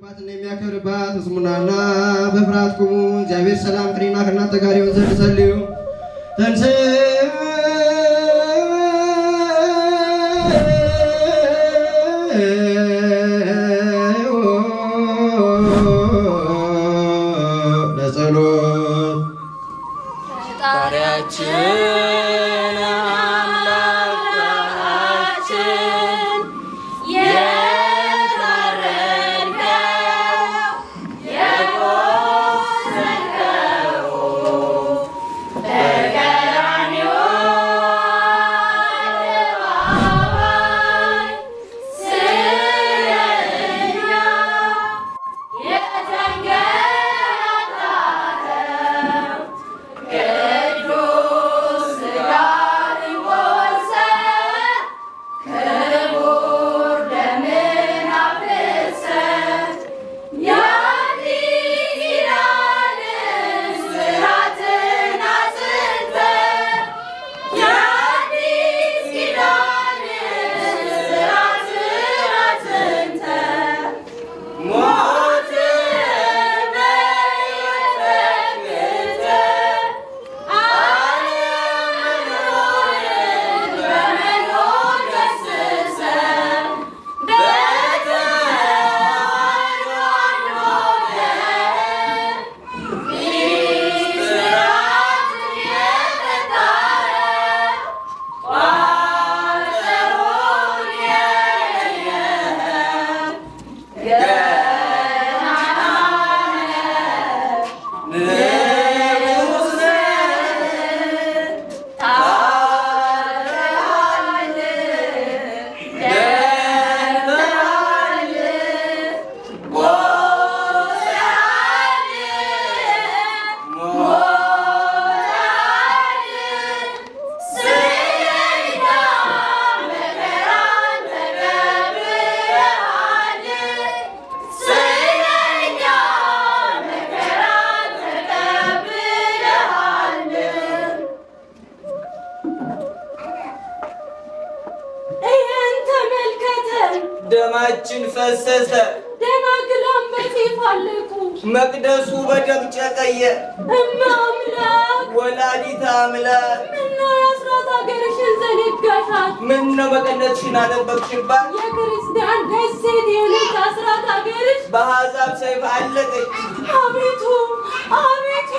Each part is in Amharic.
የሚወድባትና የሚያከብርባት ሕዝሙናና በፍርሃት ቁሙ። እግዚአብሔር ሰላም ከእኔና ከእናንተ ጋር ይሁን ዘንድ ጸልዩ። ለጸሎት ፈጣሪያችን አምላካችን የታረድከው የቆሰልከው በቀራንዮ አደባባይ ስለኛ የተንገላታኸው ቅዱስ ሥጋህን ቆርሰህ ክቡር ደምህን አፍስሰህ የአዲስ ኪዳንን ሥርዓትን አጽንተህ የአዲስ ኪዳንን ሥርዓትን አጽንተህ ሞትን በሕይወት ተክተህ አለመኖርን በመኖር ገስጸህ በተዋሕዶ አኖረን። ምስጢራትን የፈታህ ቋጠሮን የለየህ ገናና ንጉሥ ታርቀሃል፣ ደምተሃል፣ ቆስለሃል፣ ሞተሃል። ስለኛ መከራን ተቀብለሃል። ስለኛ መከራን ተቀብለሃል። ይህን ተመልከተን። ደማችን ፈሰሰ፣ ደናግላን በሰይፍ አለቁ። መቅደሱ በደም ጨቀየ። እመ አምላክ ወላዲተ አምላክ ምነው የአስራት ሀገርሽን ዘነጋሻት? ምነው መቀነትሽን አጠበቅሽባት? የክርስቲያን ደሴት የሆነች አስራት ሀገርሽ በአሕዛብ ሰይፍ አለቀች። አቤቱ አቤቱ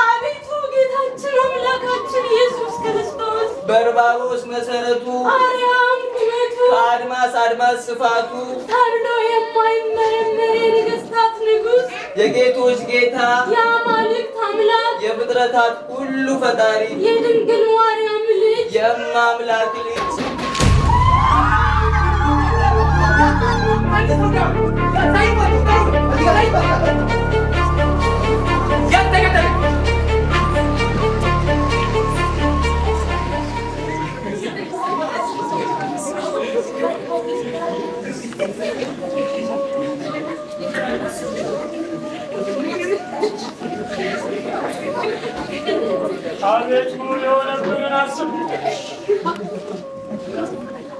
አቤቱ ጌታችን አምላካችን ኢየሱስ ክርስቶስ በርባሮስ መሰረቱ፣ አርያም ቁመቱ ከአድማስ አድማስ ስፋቱ፣ ተብሎ የማይመረመር የነገሥታት ንጉሥ የጌቶች ጌታ፣ የአማልክት አምላክ የፍጥረታት ሁሉ ፈጣሪ፣ የድንግል ማርያም ልጅ የእመ አምላክ ልጅ አቤቱ የሆነብንን አስብ።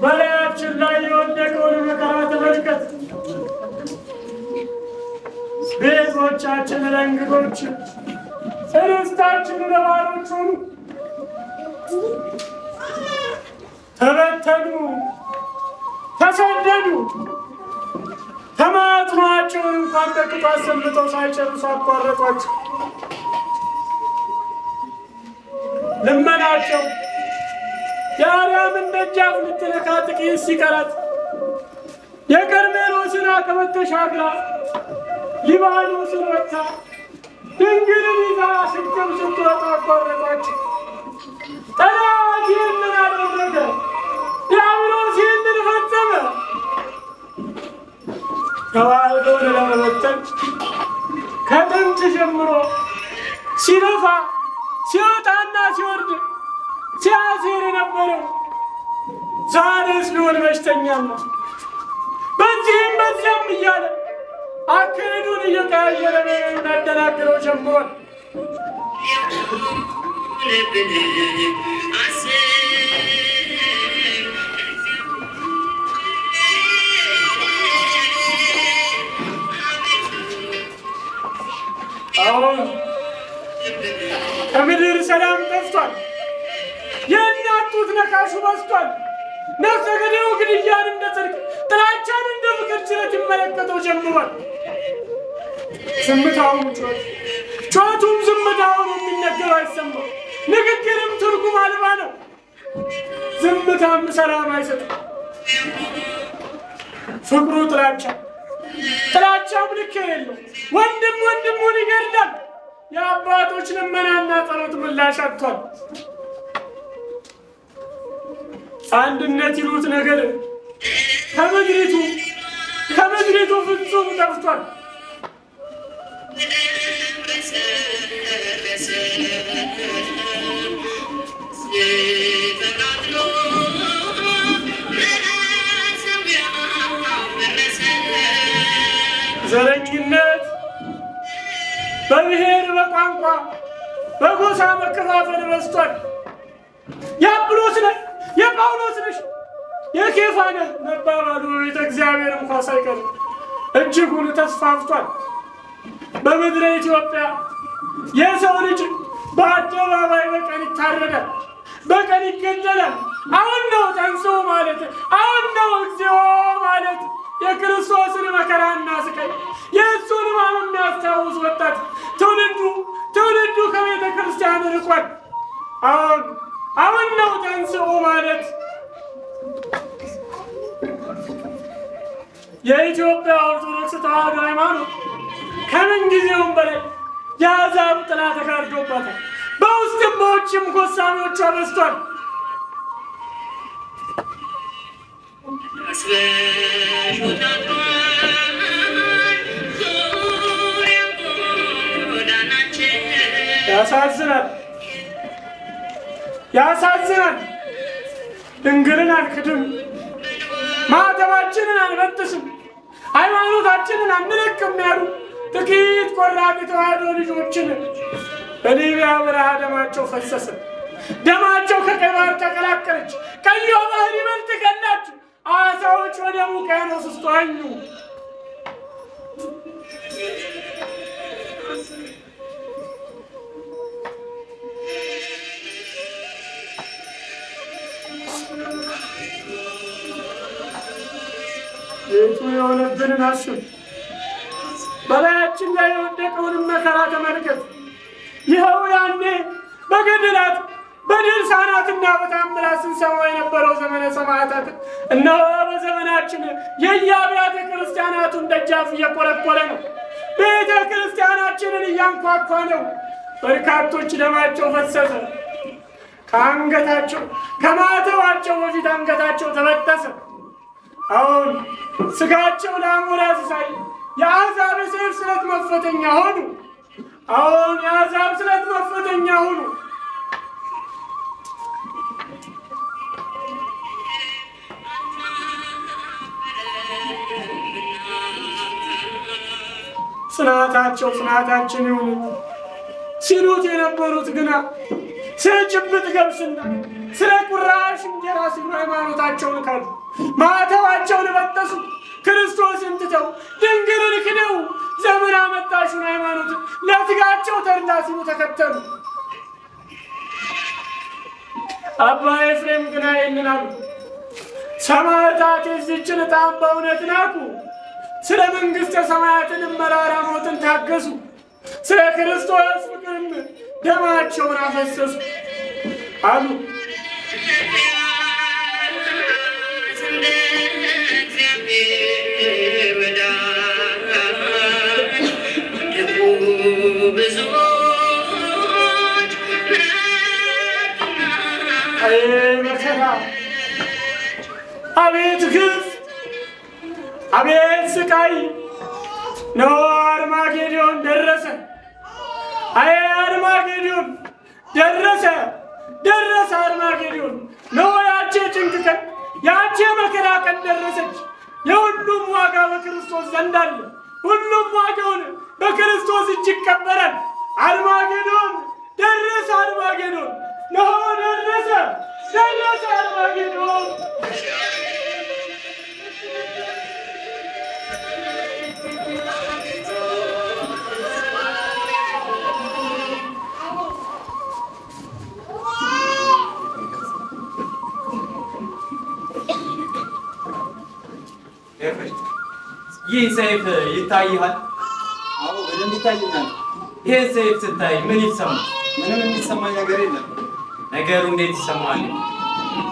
በላያችን ላይ የወደቀውን መከራ ተመልከት። ቤቶቻችን ለእንግዶች፣ ርስታችን ለባሮች ሆኑ። ተበተኑ፣ ተሰደዱ። ተማጽኗቸውን እንኳን በቅጡ አሰምተው ሳይጨርሱ አቋረጧቸው። ልመናቸው የአርያምን ደጃፍ ልትነካ ጥቂት ሲቀራት የቀርሜሎስን አቀበት ተሻግራ ሊባኖስን ወጥታ ድንግልን ይዛ ስቅም ስትወጣ አቋረጧቸው። ጠላት ይህንን አደረገ፣ ዲያብሎስ ይህንን ፈጸመ። ተዋሕዶን ለመበተን ከጥንት ጀምሮ ሲለፋ ሲወጣና ሲወርድ ሲያሴር የነበረው ዛሬስ ቢሆን በሽተኛና በዚህም በዚያም እያለ አካሄዱን እየቀያየረ እናደናግረው ጀምሯል። አሁን ከምድር ሰላም ጠፍቷል። የእናት ጡት ነካሹ በዝቷል። ነፍሰ ገዳዩ ግድያን እንደ ጽድቅ፣ ጥላቻን እንደ ፍቅር ችለት ይመለከተው ጀምሯል። ዝምታውም ጩኸት፣ ጩኸቱም ዝምታ ሆኖ የሚነገር አይሰማም። ንግግርም ትርጉም አልባ ነው። ዝምታም ሰላም አይሰጥም። ፍቅሩ ጥላቻ፣ ጥላቻም ልክ የሌለው ወንድም ወንድሙን ይገድላል። የአባቶች ልመናና ጸሎት ምላሽ አጥቷል። አንድነት ይሉት ነገር ከምድሪቱ ፍጹም ጠፍቷል። ዘረኝነት በብሔር፣ በቋንቋ፣ በጎሳ መከፋፈል በዝቷል። የአጵሎስ ነህ፣ የጳውሎስ ነሽ፣ የኬፋ ነህ መባባሉ ቤተ እግዚአብሔር እንኳ ሳይቀር እጅጉን ተስፋፍቷል። በምድረ ኢትዮጵያ የሰው ልጅ በአደባባይ በቀን ይታረዳል፣ በቀን ይገደላል። አሁን ነው ተንሥኦ ማለት፣ አሁን ነው እግዚኦ ማለት። የክርስቶስን መከራና ስቃይ የእሱን ሕማም የሚያስታውስ ወጣት ትውልዱ ከቤተ ክርስቲያን ርቋል። አሁን ነው ተንሥኦ ማለት። የኢትዮጵያ ኦርቶዶክስ ተዋሕዶ ሃይማኖት ከምን ጊዜውም በላይ የአሕዛብ ጥላ ተጋርዶባታል። በውስጥም በውጭም ጎሳሚዎቿ በዝቷል። ያሳዝናል። ድንግልን አንክድም፣ ማኅተባችንን አንበጥስም፣ ሃይማኖታችንን አንለቅም ያሉ ጥቂት ቆራጥ የተዋሕዶ ልጆችን በሊቢያ በረሃ ደማቸው ፈሰሰ። ደማቸው ከቀይ ባህር ተቀላቀለች። ቀዩ ባህር ይበልጥ ቀላች። ዓሣዎች ወደ ውቅያኖስ ውስጥ ዋኙ። ቤቱ የሆነብንን አስብ። በላያችን ላይ የወደቀውንም መከራ ተመልከት። ይኸው ያኔ በገድላት በድርሳናትና በተአምራት ስንሰማው የነበረው ዘመነ ሰማዕታት እነሆ በዘመናችን የየአብያተ ክርስቲያናቱን ደጃፍ እየቆረቆረ ነው። ቤተ ክርስቲያናችንን እያንኳኳ ነው። በርካቶች ደማቸው ፈሰሰ። ከማተባቸው በፊት አንገታቸው ተበጠሰ። አሁን ስጋቸው ለአሞራ ሲሳይ የአሕዛብ የሰይፍ ስለት መፈተኛ ሆኑ። አሁን የአሕዛብ ስለት መፈተኛ ሆኑ። ጽናታችን ይሁን ሲሉት የነበሩት ግና ስለ ጭብጥ ገብስና ስለ ቁራሽ እንጀራ ሲሉ ሃይማኖታቸውን ካዱ። ማኅተባቸውን በጠሱ። ክርስቶስን ትተው ድንግልን ክደው ዘመን አመጣሹን ሃይማኖት ለሥጋቸው ተድላ ሲሉ ተከተሉ። አባ ኤፍሬም ግና ይህንን አሉ። ሰማዕታት የዚችን ዕጣን በእውነት ናቁ። ስለ መንግሥተ ሰማያትን መራራ ሞትን ታገሱ። ስለ ክርስቶስ ፍቅርም ደማቸውን አፈሰሱ አሉ። አቤት ግፍ፣ አቤት ስቃይ! ነው አርማጌዶን ደረሰ። አርማጌዶን ደረሰ። አርማጌዶን ነው። ያቼ ጭንቅ ቀን፣ ያቼ መከራ ቀን ደረሰች። የሁሉም ዋጋ በክርስቶስ ዘንድ አለ። ሁሉም ዋጋውን በክርስቶስ እጅ ይቀበላል። አርማጌዶን ደረሰ። አርማጌዶን ነው ደረሰ። አርማጌዶን ይህ ሰይፍ ይታይሃል? አዎ በደንብ ይታየኛል። ይህ ሰይፍ ስታይ ምን ይሰማል? ምንም የሚሰማኝ ነገር የለም። ነገሩ እንዴት ይሰማል?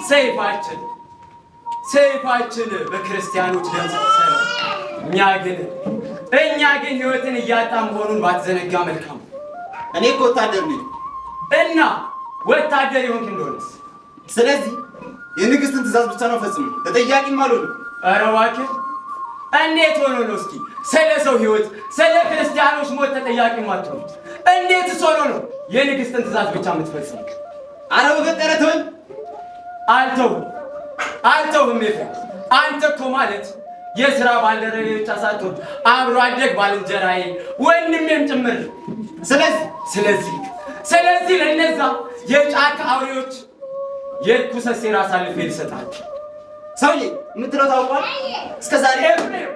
ሰይፋችን በክርስቲያኖች ደም ተሰራ። እኛ ግን ህይወትን እያጣን መሆኑን ባትዘነጋ መልካም። እኔ እኮ ወታደር ነኝ። እና ወታደር ይሆንክ እንደሆነስ? ስለዚህ የንግስትን ትእዛዝ ብቻ ነው ፈጽሙ፣ ተጠያቂም አልሆንም። ኧረ እባክህ እንዴት ሆኖ ነው እስኪ ስለ ሰው ህይወት ስለ ክርስቲያኖች ሞት ተጠያቂ ማትሆኑት? እንዴትስ ሆኖ ነው የንግስትን ትእዛዝ ብቻ የምትፈጽሙ? ኧረ በፈጠረ ተወኝ። አልተውም ኤፍሬም፣ አንተ እኮ ማለት የሥራ ባልደረባዬ ብቻ ሳትሆን አብሮ አደግ ባልንጀራዬ ወንድሜም ጭምር። ስለዚህ ለእነዛ የጫካ አውሬዎች የርኩሰት ሴራ አሳልፌ ልሰጣቸው። ሰውዬ የምትለው ታውቋል? እስከ ዛሬ ኤፍሬም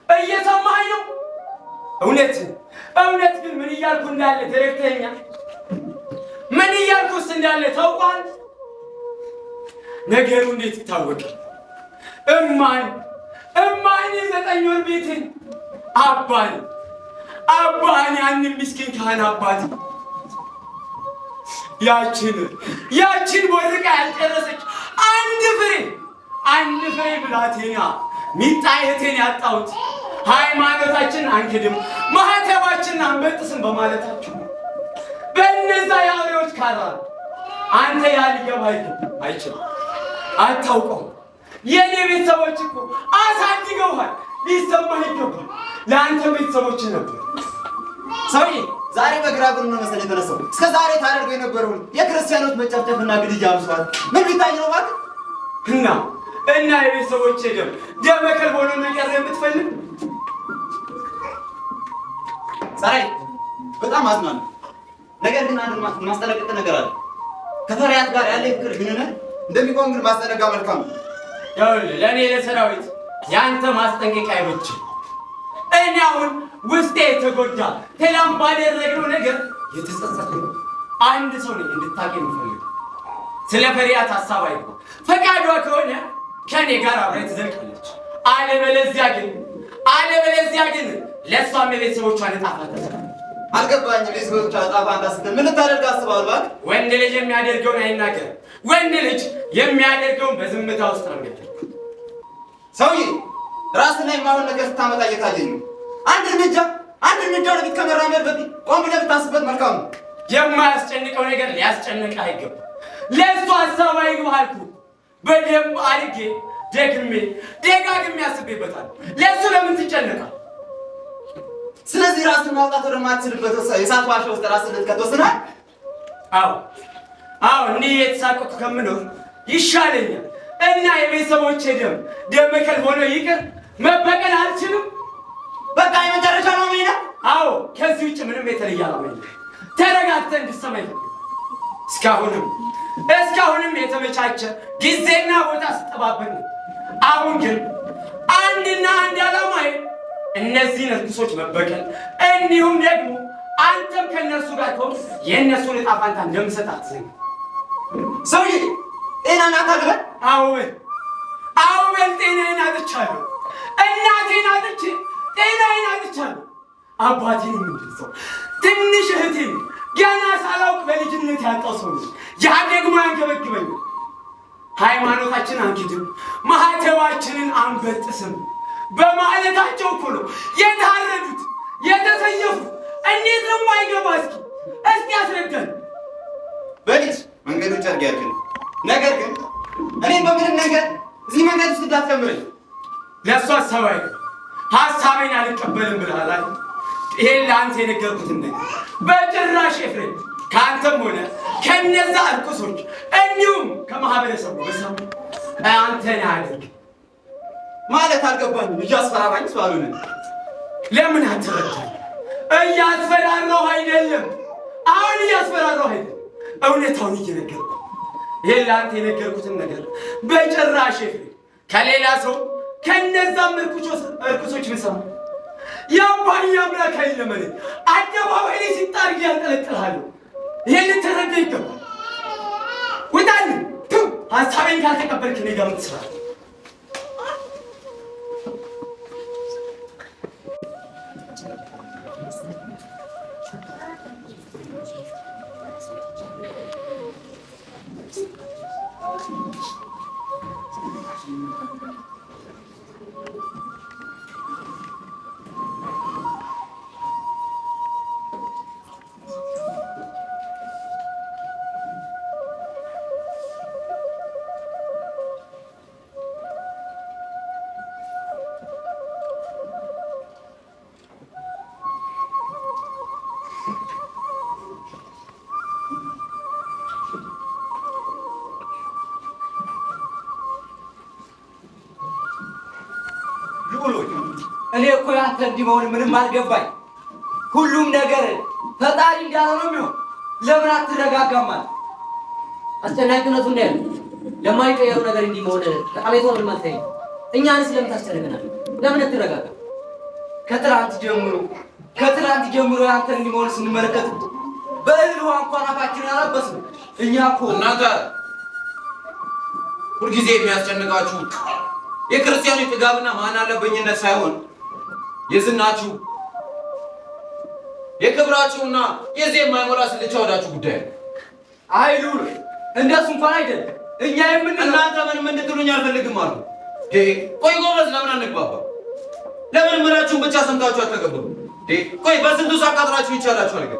እየሰማኸኝ ነው? እውነት ግን ምን እያልኩ እንዳለ ተረድተኸኛል? ምን እያልኩስ እንዳለ ታውቋል? ነገሩ እንዴት ይታወቃል? እማን 9 ወር ቤትን አባን ያንን ምስኪን ካህን አባት ያችን ቦርቃ ያልጨረሰች አንድ ፍሬ ብላቴና ሚጣ እህቴን ያጣሁት ሃይማኖታችንን አንክድም ማህተባችንን አንበጥስም በማለታቸው በእነዛ የአውሬዎች ካራ አንተ ያልገባህ አይችልም፣ አታውቀው። የኔ ቤተሰቦች እኮ አሳድገውሃል፣ ሊሰማህ ይገባል። ለአንተ ቤተሰቦች ነበር። ሰውዬ ዛሬ በግራ ጎን ነው መሰለኝ የተነሳው። እስከ ዛሬ ታደርገው የነበረውን የክርስቲያኖች መጨፍጨፍና ግድያ አብሷል። ምን ቢታይ ነው እባክህ? እና የቤተሰቦቼ ደም ከልብ ሆኖ ነው የቀረ የምትፈልግ? ዛሬ በጣም አዝናለሁ። ነገር ግን አንድ ማስጠነቀቅ ነገር አለ። ከፈሪያት ጋር ያለ ፍቅር ግንኙነት እንደሚቆም ግን ማስጠነቀቅ መልካም ነው። ለእኔ ለሰራዊት ያንተ ማስጠንቀቂያ አይበችም። እኔ አሁን ውስጤ የተጎዳ ትላንት ባደረግነው ነገር የተጸጸትኩ አንድ ሰው ነኝ እንድታውቅ የምፈልገው። ስለ ፈሪያት ሀሳብ አይቆ ፈቃዷ ከሆነ ከኔ ጋር አብራ ትዘልቃለች። አለበለዚያ ግን ለእሷም የቤተሰቦቿን ዕጣ ፈንታ ተሰጥቷል። አልገባኝም። ቤተሰቦቿ ዕጣ ፈንታ ስትል ምን ልታደርግ አስበሃል? እባክህ ወንድ ልጅ የሚያደርገውን አይናገርም። ወንድ ልጅ የሚያደርገውን በዝምታ ውስጥ ነው የሚያደርገው። ሰውዬ ራስን ላይ የማይሆን ነገር ስታመጣ እየታየኝ ነው። አንድ እርምጃ ወደፊት ከመራመድ በፊት ቆም ብለህ ብታስብበት መልካም ነው። የማያስጨንቀው ነገር ሊያስጨንቅህ አይገባም። ለእሱ ሀሳብ አይግባህ አልኩህ። በደንብ አድርጌ ደጋግሜ አስቤበታል። ለእሱ ለምን ትጨነቃል? ስለዚህ ራስን ማውጣት ወደማትችልበት የእሳት ዋሻ ውስጥ ራስን ልትከት ወስነሃል? አዎ እንዲህ የተሳቀቅኩ ከምኖር ይሻለኛል። እና የቤተሰቦቼ ደም ከልብ ሆኖ ይቅር መበቀል አልችልም። በቃ የመጨረሻ ነው ሚና። አዎ ከዚህ ውጭ ምንም የተለየ ዓላማ የለም። ተረጋግተህ እንድትሰማኝ እፈልጋለሁ። እስካሁንም የተመቻቸ ጊዜና ቦታ ስጠባበቅ ነው። አሁን ግን አንድና አንድ ዓላማዬ እነዚህን እርኩሶች መበቀል፣ እንዲሁም ደግሞ አንተም ከእነርሱ ጋር ከሆን የእነሱን ዕጣ ፈንታ እንደምሰጥ አትዘኝ። ሰውዬ ጤናን አታግበን። አዎ በል ጤናዬን አጥቻለሁ። እናቴን አጥቼ ጤናዬን አጥቻለሁ። አባቴን እንደዛው ትንሽ እህቴን ገና ሳላውቅ በልጅነት ያጣው ሰው ነው። ያ ደግሞ ያንገበግበኛል። ሃይማኖታችንን አንክድም ማህተባችንን አንበጥስም በማለታቸው እኮ ነው የታረዱት የተሰየፉት። እንዴት ነው የማይገባ? እስኪ አስረዳን። በሊት መንገዱ ጨርቅ ያርግን። ነገር ግን እኔም በምንም ነገር እዚህ መንገድ ውስጥ እንዳትጨምረኝ። ለእሱ ሀሳቤን አልቀበልም ብለሃል። ይሄን ለአንተ የነገርኩትን ነገር በጭራሽ ኤፍሬም ከአንተም ሆነ ከነዛ እርኩሶች እንዲሁም ከማህበረሰቡ በሰሙ አንተን አያደርግ ማለት አልገባኝም። እያስፈራራኝ ስላልሆነ ለምን አትረዳኝ? እያስፈራራሁ አይደለም። አሁን እያስፈራራሁ አይደለም። እውነታውን እየነገርኩ ይሄን ለአንተ የነገርኩትን ነገር በጭራሽ ኤፍሬም ከሌላ ሰው ከነዛም እርኩሶች ብሰማ የአባዬ አምላክ አይለመን አደባባይ ላይ ሲጣርግ ያንጠለጥልሃለሁ። ይሄን ልትረዳ ይገባል። ውጣልኝ። ሀሳቤን ካልተቀበልክ እኔ ጋር የምትሰራ አንተ እንዲመሆን ምንም አልገባኝ። ሁሉም ነገር ፈጣሪ እንዳለው ነው የሚሆን። ለምን አትረጋጋማል? አስጨናቂነቱ እንደ ያለ ለማይቀየሩ ነገር እንዲመሆን ተቃቤቶ ነው ማለት ነው። እኛንስ ለምን ታስጨንቀናል? ለምን አትረጋጋ? ከትላንት ጀምሮ አንተ እንዲመሆን ስንመለከት በእህል ውሃ እንኳን አፋችንን አላበስንም። እኛ እኮ እናንተ ሁልጊዜ የሚያስጨንቃችሁ የክርስቲያኖች ጥጋብና ማን አለበኝነት ሳይሆን የዝናችሁ የክብራችሁና የዚህ የማይሞላ ስልቻ ወዳችሁ ጉዳይ ነው። አይሉል እንደሱ እንኳን አይደለም። እኛ እናንተ ምንም እንድትሉኝ አልፈልግም አሉ። ቆይ ጎበዝ፣ ለምን አንግባባ? ለምን ምራችሁን ብቻ ሰምታችሁ አትተገብሩ? ቆይ በስንቱ ሳቃጥራችሁ ይቻላችሁ አልገ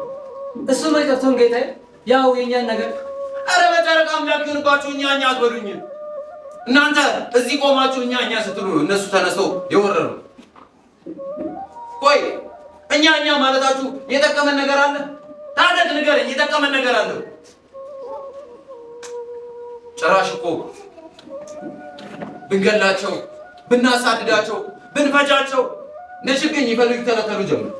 እሱ ማይጠፍቶን ጌታዬ፣ ያው የኛን ነገር አረ በጨረቃ አምላክ ይሁንባችሁ። እኛ አትበሉኝ። እናንተ እዚህ ቆማችሁ እኛ ስትሉ እነሱ ተነስተው የወረሩ። ቆይ እኛ ማለታችሁ የጠቀመን ነገር አለ? ታደግ ንገረኝ፣ የጠቀመን ነገር አለ? ጭራሽ እኮ ብንገላቸው፣ ብናሳድዳቸው፣ ብንፈጃቸው ነሽገኝ ይፈልግ ተለተሉ ጀምር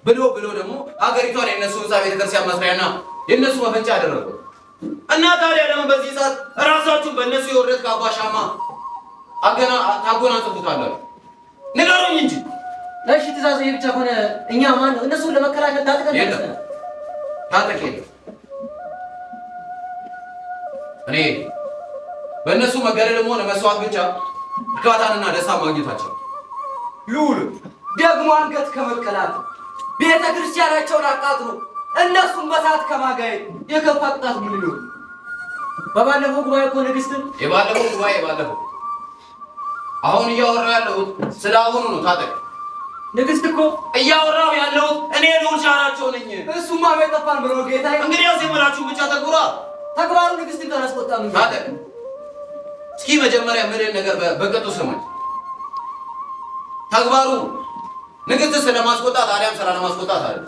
ብሎ ደግሞ ሀገሪቷን የነሱ ህንፃ ቤተክርስቲያን መስሪያና የነሱ መፈንጫ አደረጉ። እና ታዲያ ለምን በዚህ ሰዓት ራሳችሁን በእነሱ የወረድ ካባሻማ ታጎናጽፉታላችሁ? ንገሩኝ እንጂ። እሺ ትእዛዙ ይሄ ብቻ ሆነ። እኛ ማን ነው እነሱን ለመከላከል ታጥቀን ታጠቅ የለም። እኔ በእነሱ መገደልም ሆነ መስዋዕት ብቻ እርካታንና ደስታ ማግኘታቸው ልዑል ደግሞ አንገት ከመቀላት ቤተ ክርስቲያናቸውን አቃጥሎ እነሱን በሳት ከማጋየት የከፋ ቅጣት ምን ሊሆን? በባለፈው ጉባኤ እኮ ንግስትን ባለፈው አሁን እያወራሁ ያለሁት ስለ አሁኑ ነው። ታጠቅ ንግስት እኮ እያወራሁ ያለሁት እኔ ልዑል ሻራቸው ነኝ። እሱማ ቤተፋን ብሎ ጌታዬ፣ እንግዲህ ያው የምላችሁ ብቻ ተግባሩ ንግስትን ካላስቆጣም ታጠቅ። እስኪ መጀመሪያ ምንን ነገር በቅጡ ስማኝ። ተግባሩ ንግስት ስለማስቆጣት አሊያም ስላለማስቆጣት አለ።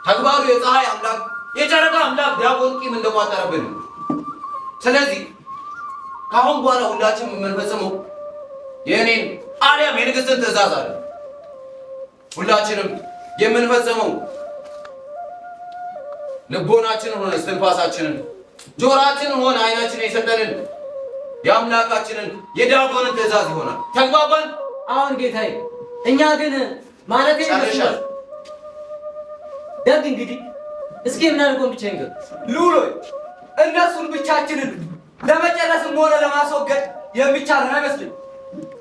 ተግባሩ የፀሐይ አምላክ የጨረቃ አምላክ ዲያቆን ቂም እንደቋጠረብን። ስለዚህ ከአሁን በኋላ ሁላችንም የምንፈጽመው የእኔን አሊያም የንግስትን ትእዛዝ አለ። ሁላችንም የምንፈጽመው ልቦናችንን ሆነ እስትንፋሳችንን፣ ጆሮአችንን ሆነ አይናችንን የሰጠንን የአምላካችንን የዲያቆንን ትእዛዝ ይሆናል። ተግባባን? አሁን ጌታዬ፣ እኛ ግን ማለት ጨርሻለሁ። ደግ እንግዲህ እስኪ ምን አድርጎን ብቻ ይንገር። ልዑሎች እነሱን ብቻችንን ለመጨረስም ሆነ ለማስወገድ የሚቻለን አይመስልም።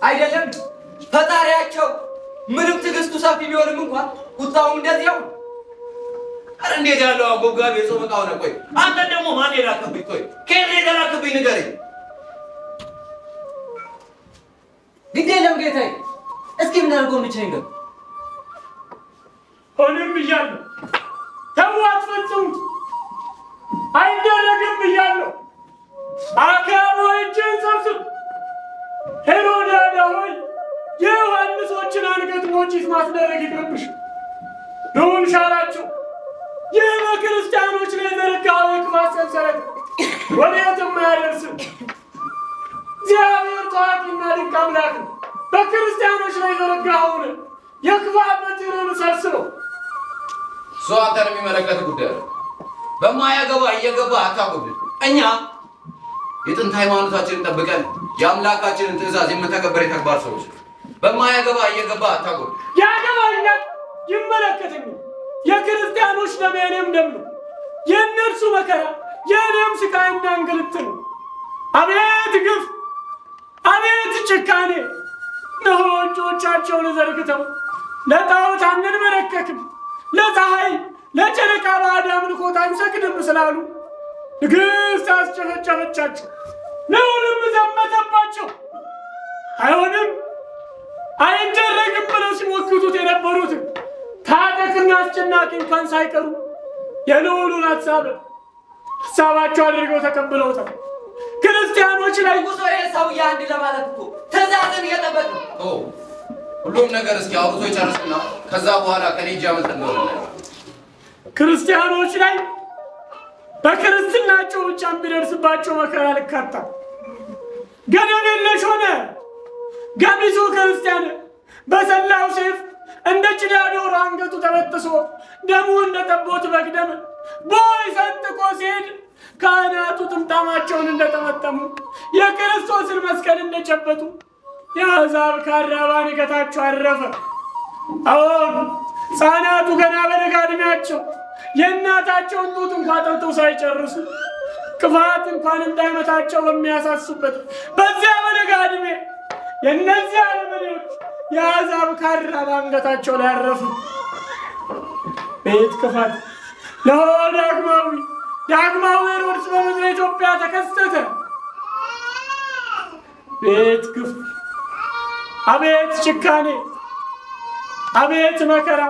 አይደለም ፈጣሪያቸው ምንም ትዕግስቱ ሰፊ ቢሆንም እንኳን ቁጣውም እንደዚያው። አረ እንዴት ያለው አጎጋቢ የጾም ዕቃ ሆነ። ቆይ አንተ ደግሞ ማን የላከብኝ? ቆይ ከኔ የላከብኝ ንገረኝ። ግድ የለም ጌታዬ፣ እስኪ ምን አድርጎን ብቻ ይንገር። ሆንም ብያለሁ፣ ተው አትፈጽሙት፣ አይደረግም ብያለሁ። አካል ሆይ እጅህን ሰብስብ። ሄሮድያዳ ሆይ የዮሐንሶችን አንገት ሞጭት ማስደረግ ይቅርብሽ። ልዑል ሻራቸው ይህ በክርስቲያኖች ላይ የዘረጋው የክፋት ሰንሰለት ወዴትም አያደርስም። እግዚአብሔር ታዋቂና ድንቅ አምላክ ነው። በክርስቲያኖች ላይ የዘረጋውን የክፋት በትርን ሰብስበው እሱ አንተን የሚመለከት ጉዳይ ነው። በማያገባ እየገባ አታጎብድ። እኛ የጥንት ሃይማኖታችንን ጠብቀን የአምላካችንን ትእዛዝ የምንተገብር የተግባር ሰዎች በማያገባ እየገባ አታጎብድ። ያገባኛል፣ ይመለከተኛል። የክርስቲያኖች ደም የእኔም ደም ነው። የእነርሱ መከራ የእኔም ስቃይና እንግልት ነው። አቤት ግፍ! አቤት ጭካኔ! እነሆ እጆቻቸውን ዘርግተው ለጣዖት አንንበረከክም፣ ለፀሐይ ለጨረቃ ባዕድ አምልኮት አንሰግድም ስላሉ ንግሥት አስጨፈጨፈቻቸው፣ ልዑልም ዘመተባቸው። አይሆንም አይደረግም ብለው ሲሞክቱት የነበሩትን ታጠቅና አስጨናቂ እንኳን ሳይቀሩ የልዑሉን ሀሳባቸው አድርገው ተቀብለውታል። ክርስቲያኖች ላይ ጉዞ ሰውዬ አንድ ለማለት እኮ ትእዛዝን እየጠበቅ ነው። ሁሉም ነገር እስኪ አውርቶ ይጨርስና ከዛ በኋላ ከኔ እጅ አመልጥ እንደሆነ ክርስቲያኖች ላይ በክርስትናቸው ብቻ የሚደርስባቸው መከራ ልካታ ገደብ የለሽ ሆነ። ገሚሱ ክርስቲያን በሰላው ሰይፍ እንደ ጭዳ ዶሮ አንገቱ ተበጥሶ ደሙ እንደ ጠቦት በግ ደም ቦይ ሰንጥቆ ሲሄድ ካህናቱ ጥምጣማቸውን እንደጠመጠሙ የክርስቶስን መስቀል እንደጨበጡ የአሕዛብ ካራ ባንገታቸው አረፈ። አዎን ሕፃናቱ ገና በለጋ ዕድሜያቸው የእናታቸውን ጡት እንኳን ጠብተው ሳይጨርሱ ክፋት እንኳን እንዳይመታቸው በሚያሳሱበት በዚያ በለጋ ዕድሜ የእነዚያ አረመኔዎች የአሕዛብ ካራ ባንገታቸው ላይ አረፉ። ቤት ክፋት ዳግማዊ ሄሮድስ በምድረ ኢትዮጵያ ተከሰተ። ቤት ግፍ፣ አቤት ጭካኔ፣ አቤት መከራ!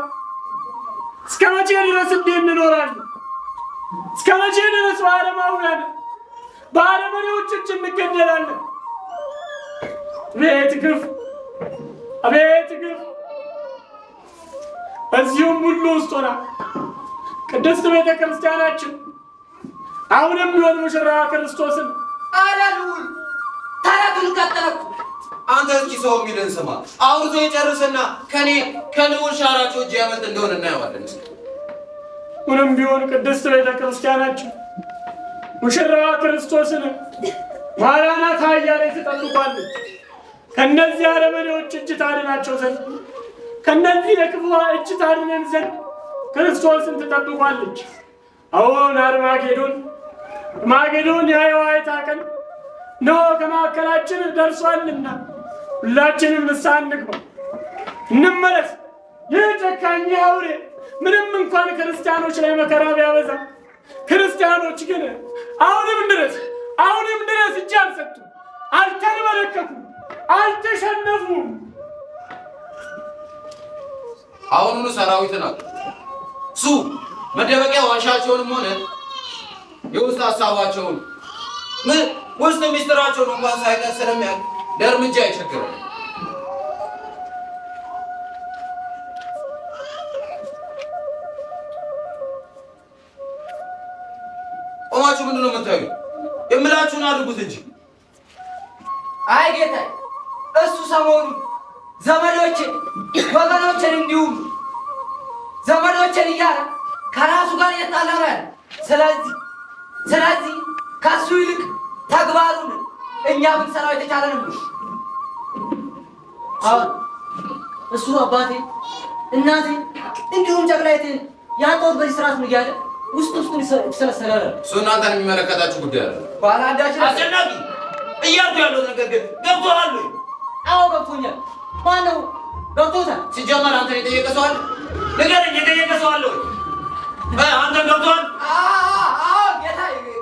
እስከ መቼ ድረስ እንዲህ እንኖራለን? እስከ መቼ ድረስ በአረመኔዎች እጅ እንገደላለን? ቤት ግፍ፣ አቤት ግፍ! በዚሁም ሁሉ ውስጥ ሆና ቅድስት ቤተ ክርስቲያናችን አሁንም ቢሆን ሙሽራ ክርስቶስን አላሉን ታላቱን ቀጠለኩ። አንተ እስኪ ሰው የሚልን ስማ። አውርቶ የጨርስና ከልዑል ሻራቸው እጅ ያመልጥ እንደሆነ እናየዋለን። አሁንም ቢሆን ቅድስት ቤተ ክርስቲያናችን ሙሽራ ክርስቶስን ማራናታ እያለች ትጠብቋለች። ከእነዚህ አረመኔዎች እጅ ታድናቸው ዘንድ ከእነዚህ የክፉ እጅ ታድነን ዘንድ ክርስቶስን ትጠብቋለች። አሁን አርማጌዶን የዋይታ ቀን ነው ከማዕከላችን ደርሷልና ሁላችንም ንስሐ እንግባ፣ እንመለስ። ይህ ጨካኝ አውሬ ምንም እንኳን ክርስቲያኖች ላይ መከራ ቢያበዛ ክርስቲያኖች ግን አሁንም ድረስ እጅ አልሰጡም፣ አልተንበረከኩም፣ አልተሸነፉም። አሁኑኑ ሰራዊትን ሱ መደበቂያ ዋሻቸውንም ሆነ የውስጥ ሀሳባቸውን ውስጥ ሚስጥራቸውን እንኳን ሳይቀር ስለሚያውቅ ለእርምጃ አይቸግረም። ቆማችሁ ምንድን ነው የምታዩ? የምላችሁን አድርጉት እንጂ። አይ ጌታዬ፣ እሱ ሰሞኑን ዘመዶችን ወገኖችን እንዲሁም ዘመዶችን እያለ ከራሱ ጋር እየጣላረ ያለ። ስለዚህ ከሱ ይልቅ ተግባሩን እኛ ብንሰራው የተቻለንም ነው። እሱ አባቴ እናቴ እንዲሁም ጨቅላይቴን ያጣሁት በዚህ ስርዓት ነው እያለ ውስጡን ይሰለሰላል። እሱ እናንተን የሚመለከታችሁ ጉዳይ አለ። ባላንዳችን አስጨናቂ እያልኩ ያለው ነገር ግን ገብቶሃል ወይ? አዎ ገብቶኛል። ማነው ገብቶታል? ሲጀመር አንተን የጠየቀ ሰው አለ? ንገረኝ፣ የጠየቀ ሰው አለ ወይ? አንተን ገብቶሃል?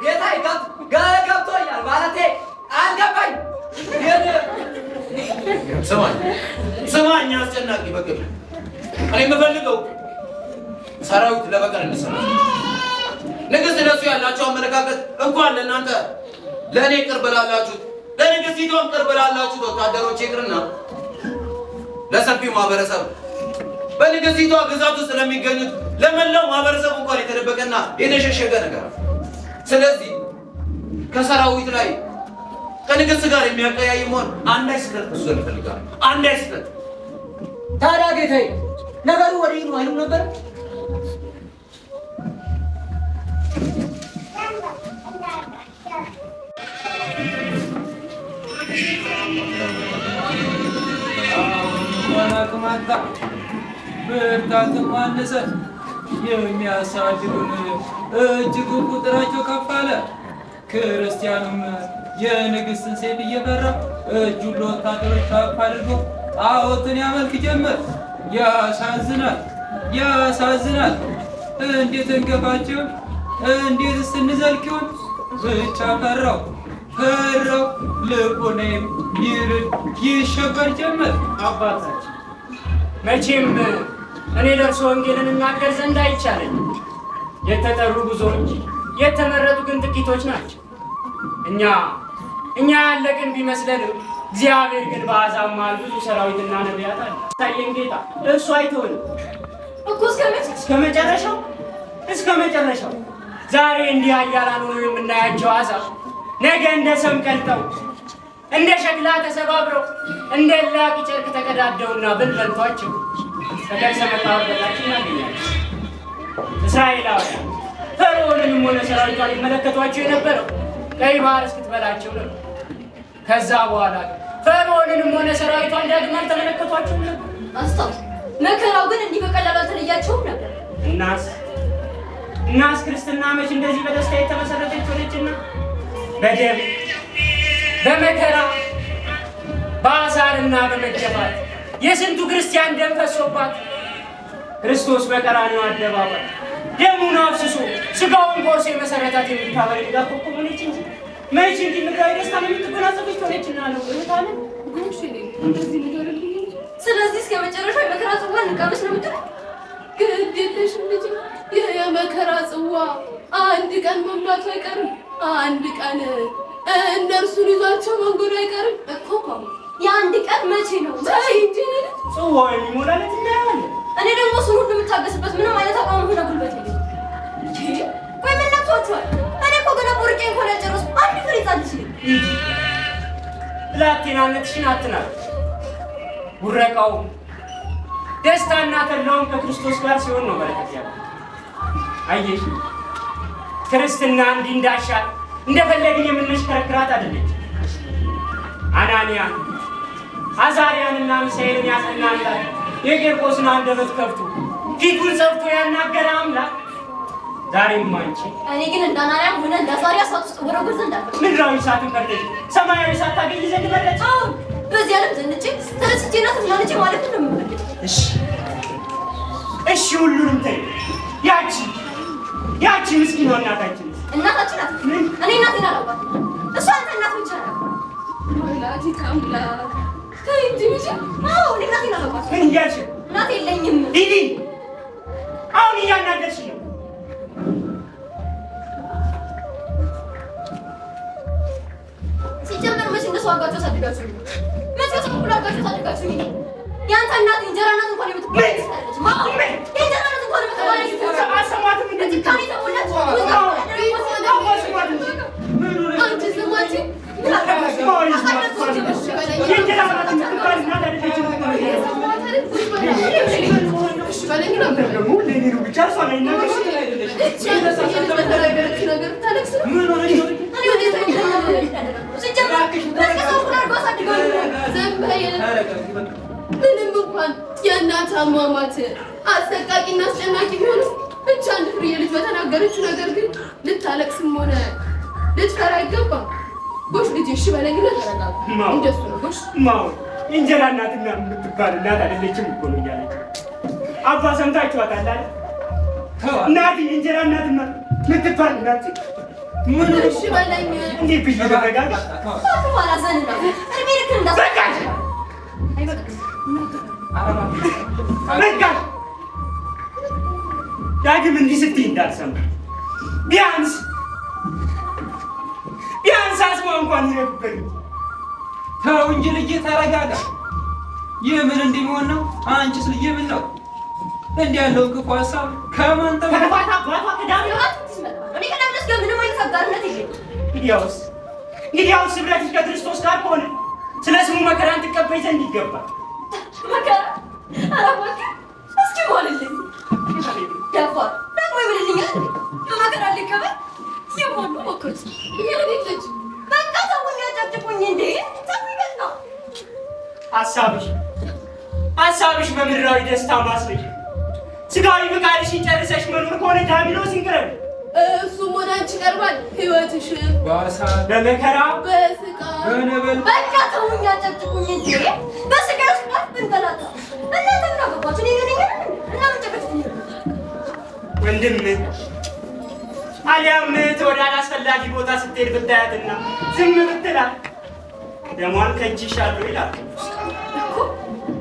ጌታዬ ገብቶኛል ማለቴ አልገባኝ። ስማኝ አስጨናቂ፣ በቅል እኔ የምፈልገው ሰራዊት ለበቀል እንሰራ። ንግሥት ለሱ ያላቸው አመለካከት እንኳን ለእናንተ ለእኔ ቅርብ ላላችሁት ለንግሥቲቷም ቅርብ ላላችሁት ወታደሮች ይቅርና ለሰፊው ማህበረሰብ በንግሥቲቷ ግዛት ውስጥ ለሚገኙት ለመላው ማህበረሰብ እንኳን የተደበቀና የተሸሸገ ነገር። ስለዚህ ከሰራዊት ላይ ከንግሥት ጋር የሚያቀያይም ሆን አንዳች ስህተት እሱ ይፈልጋል። አንዳች ስህተት። ታዲያ ጌታዬ ነገሩ ወዲህ ነው አይሉም ነበር? ማናቅማታ ብርታት ማነሰ የሚያሳድዱን እጅግ ቁጥራቸው ከፍ አለ። ክርስቲያኑም የንግሥትን ሴት እየፈራ እጁን ለወታደሮች ከፍ አድርጎ ጣዖትን ያመልክ ጀመር። ያሳዝናል። እንዴት እንገፋቸውን እንዴት ስንዘልቂውን ብቻ ፈራው ልቦናዬም ይሸበር ጀመር። አባታችን መቼም እኔ ደርሶ ወንጌልን እናገር ዘንድ አይቻለኝ። የተጠሩ ብዙዎች የተመረጡ ግን ጥቂቶች ናቸው። እኛ ያለቅን ቢመስለንም እግዚአብሔር ግን በአሕዛብ መሃል ብዙ ሰራዊትና ነቢያት አለ። ታየን ጌታ እሱ አይተውንም እኮ እስከ መጨረሻው። ዛሬ እንዲህ ኃያላን ሆነው የምናያቸው አሕዛብ ነገ እንደ ሰም ቀልጠው እንደ ሸክላ ተሰባብረው እንደ ላቂ ጨርቅ ተቀዳደውና ብንበልቷቸው ከከርሰ መቃብር በታች እናገኛለን። እስራኤላውያን ፈርዖንንም ሆነ ሰራዊቷን ሊመለከቷቸው የነበረው ቀይ ባህር እስክትበላቸው ነው። ከዛ በኋላ ፈርዖንንም ሆነ ሰራዊቷን ዳግም አልተመለከቷቸውም ነበር። አስታውስ፣ መከራው ግን እንዲህ በቀላሉ አልተለያቸውም ነበር። እናስ ክርስትና መች እንደዚህ በደስታ የተመሰረተች ሆነችና በደም በመከራ በአሳርና በመጀባት የስንቱ ክርስቲያን ደም ፈሶባት ክርስቶስ በቀራንዮ አደባባይ ደሙን አፍስሶ ስጋውን ቆርሶ የመሰረታት የምታበል ጋ ኮከብ ሆነች እንጂ መች እንዲህ ምድራዊ ደስታ የምትጎናጸፈች ሆነችና ነው እህታለ ጉንሽ እንደዚህ ንገርልኝ። ስለዚህ እስከ መጨረሻ የመከራ ጽዋ እንቀምስ ነው የምትለው? ግድ የለሽም ልጅ፣ ይህ የመከራ ጽዋ አንድ ቀን መምላቱ አይቀርም። አንድ ቀን እነርሱን ይዟቸው መንገዱ አይቀርም እኮ። የአንድ ቀን መቼ ነው? እንጂ ጽዋ የሚሞላለት እናያለን። እኔ ደግሞ እሱን ሁሉ የምታገስበት ምንም አይነት አቋም ሆነ ጉልበት የለኝም። ቆይ ምን ነክቷችኋል? እኔ እኮ ገና ቦርቄ እንኳን ያልጨረስኩ አንድ ፍሬ ጻድሽ ብላቴናነትሽን አትናል። ጉረቃው ደስታና ተድላውን ከክርስቶስ ጋር ሲሆን ነው በረከት ያለው። አየሽ ክርስትና እንዲህ እንዳሻል እንደፈለግን የምንሽከረክራት አይደለች። አናንያ አዛርያንና ሚሳኤልን ያጸና አምላክ የቂርቆስን አንደበት ከፍቶ ፊቱን ጸፍቶ ያናገረ አምላክ ዛሬም አንቺ እኔ ግን እንዳናንያም ሆነ እንዳዛርያ እሳት ውስጥ ወረጉር ዘንድ አለ። ምድራዊ እሳትን ፈርተሽ ሰማያዊ እሳት ታገኝ ዘንድ መረጥሽ። አሁን በዚህ ዓለም ዘንጬ ተነስቼና ተዝናንቼ ማለት ነው የምፈልግ። እሺ ሁሉንም ተይ። ያቺ ምስኪኗ እናታችን ናት። እኔ እናቴን አላውቃትም። እሷ አንተ እናት ብቻ ናት። ወላዲተ አምላክ ተይ እንጂ ልጅ። አዎ እኔ እናቴን አላውቃትም። ምን እያልሽ? እናት የለኝም። ሂጂ። አሁን እያናገርሽ ነው። ሲጀመር መቼ እንደሱ አጋቸው ሳድጋችሁ መቼ ተኩል አጋቸው ሳድጋችሁ ያንተ እናት እንጀራ እናት እንኳን የምትባል አይደለች። የእንጀራ እናት እንኳን የምትባል አሰማትም እንዴ? ካኔ ተሞላች አንቺ ዝማቺ ምን አደረገሽ? የእንጀራ እናት የምትባል እናት አይደለችም። እሺ በለኝ ነበር ደግሞ ለኔ ነው ብቻ እሷ ላይ ነገር ነገር ታለቅስ ምን ሆነሽ ነው? ምንም እንኳን የእናት አሟሟት አሰቃቂና አስጨናቂ ቢሆንም ብቻ አንድ ፍሬ ልጅ በተናገረችው ነገር ግን ልታለቅስም ሆነ ልትፈራ አይገባም። ጎሽ ልጅ እሺ በለኝ ነው ተረጋጋ። እንደሱ ነው ጎሽ የእንጀራ እናትና የምትባል እናት አይደለችም እኮ ነው እያለች አባ ሰምታችኋታል አይደል? እናት የእንጀራ እናትና የምትባል እናት ምን እሺ በለኝ እንዴ ብዬ ተረጋጋ። አላዘን ነው እርሜ ልክ እንዳሰቃሽ በቃሽ። ዳግም እንዲህ ስትይ እንዳልሰማ ቢያንስ አስማ እንኳን ይረፍበኝ። ተው እንጂ ልጄ ተረጋጋ። ይህ ምን እንዲሆን ነው? አንቺስ ልጄ ምን ነው እንዲህ ያለው ክፉ ሀሳብ ከማን ከፋታ አባቷ ከዳምራት እኔ ከዳምራት ጋር ምንም አይነት አጋርነት የለኝም። እንግዲያውስ ህብረትሽ ከክርስቶስ ጋር ከሆነ ስለ ስሙ መከራን ትቀበይ ዘንድ ይገባል። መከራ? ኧረ እባክህ እስኪ በልልኝ። ደፋር ደግሞ ይብልልኛል። መከራ ሊቀበል የማኑ ሞክሩት የቤት ልጅ በቃ ሰውን ያጨጭቁኝ እንዴ ሰው ይበቃ። ሀሳብሽ በምድራዊ ደስታ ማስረጅ ስጋዊ ፍቃድሽን ጨርሰሽ መኖር ከሆነ ዲያብሎስን ቅረብ። እሱም ወደ አንቺ ይቀርባል። ህይወትሽን በመከራ በስቃይ በነበል በቃ ሰውን ያጨጭቁኝ እንዴ በስቃይ ውስጥ ብንበላታ እናንተ ምን አገባችሁ? እኔ ነኝ እና ምን ጨቀጭቁኝ? ወንድም አሊያም ወደ አላስፈላጊ ቦታ ስትሄድ ብታያትና ዝም ብትላት ደሟን ከእጅሻለሁ ይላል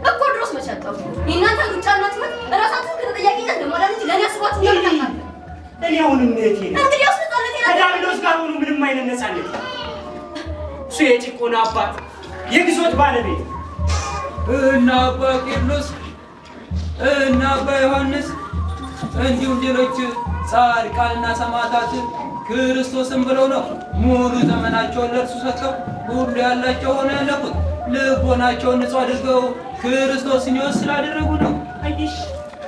እኮ ድሮስ መቻጣው የእናንተ ሩጫና ትምህርት እራሳችሁን ከተጠያቂነት ለማዳን እንጂ ለእኔ አስባችሁ ያልታታል። እኔ አሁንም እህቴ ነኝ። እንግዲህ አስነጻነት ከዲያብሎስ ጋር ሆኖ ምንም አይነት ነፃነት እሱ የጭቆና አባት የግዞት ባለቤት እና አባ ቄርሎስ እና አባ ዮሐንስ እንዲሁም ሌሎች ጻድቃንና ሰማዕታት ክርስቶስን ብለው ነው ሙሉ ዘመናቸውን ለእርሱ ሰጥተው ሁሉ ያላቸው ሆነ ያለፉት። ልቦናቸውን ንጹሕ አድርገው ክርስቶስን ሕይወት ስላደረጉ ነው።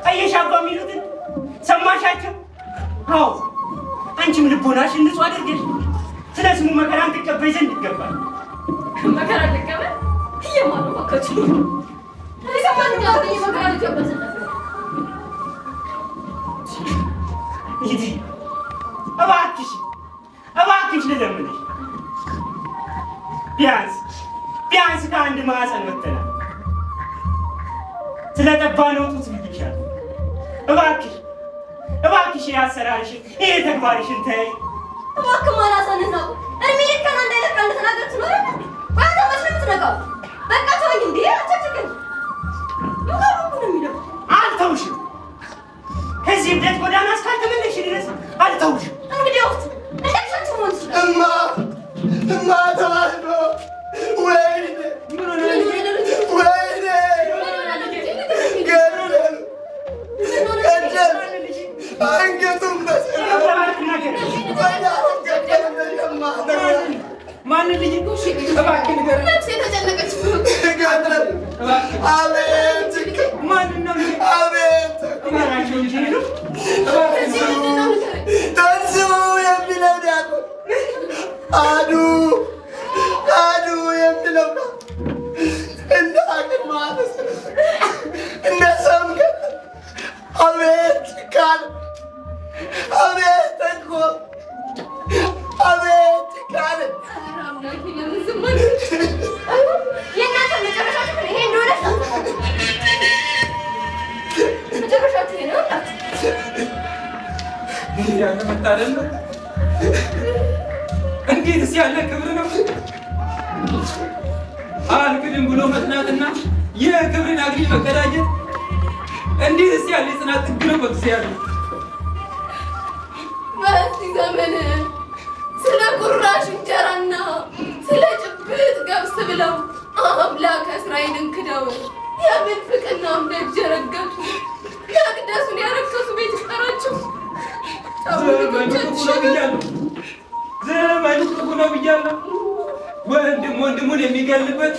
አየሽ አባ የሚሉትን ሰማሻቸው? አዎ አንቺም ልቦናሽን ንጹሕ አድርገሽ ስለ ስሙ መከራን ትቀበይ ዘንድ ይገባል። መከራ ልቀበል እየማሉ ባካችሁ ለሰማን ጋር መከራ ልቀበል ዘንድ ይዲ እባክሽ ልለምንሽ ቢያንስ ከአንድ ማዕፀን ወጥተናል። ስለጠባነው ጡት ብዬሻለሁ። እባክሽ የአሰራርሽን ይሄ ተግባርሽን ተይ። እባክህ ማላሳንስ ነው እድሜ ልክህን አንድ አይነት ቃል እንደተናገርክ ትኖራለህ። በአንተ መች ነው የምትነቃው? በቃ ተወኝ እንዴ አታችግን ነው የሚለው አልተውሽም። ከዚህ እብደት ጎዳና እስካልተመለስሽ ድረስ አልተውሽም። እንግዲህ ውስጥ እንደሻችሁ ሆን ይችላል። እማ ተዋህዶ ወይኔ አንገቱን ማን ልጅ እባክህ ንገረኝ። ነፍሴ ተጨነቀች። አቤት ማንን ነው? አቤት እባክህ እንጂ ነው። ተንሥኡ የሚለው ዲያቆን አዱ የሚለው እንደ ሀገር ማለት እንደ ሰምገ አቤት ጭካኔ አቤት ተንኮል አቤት ጭካኔ የእናንተ መጨረሻችሁ ይሄ እንደሆነ መጨረሻችሁ ይሄ ነው። ያለ መታደል ነው። እንዴትስ ያለ ክብር ነው! አልክድም ብሎ መጽናትና የክብርን አክሊል መቀዳጀት እንዴትስ ያለ የጽናት ጥግ ነው! በእግዚአብሔር በዚህ ዘመን ስለ ቁራሽ እንጀራና ስለ ጭብጥ ገብስ ብለው አምላክ እስራኤልን ክደው የምንፍቅናም ደጅ ረገጡ። መቅደሱን ያረከሱ ቤት ይቀራቸው። ዘመኑ ክፉ ነው ብያለሁ። ወንድም ወንድሙን የሚገልበት፣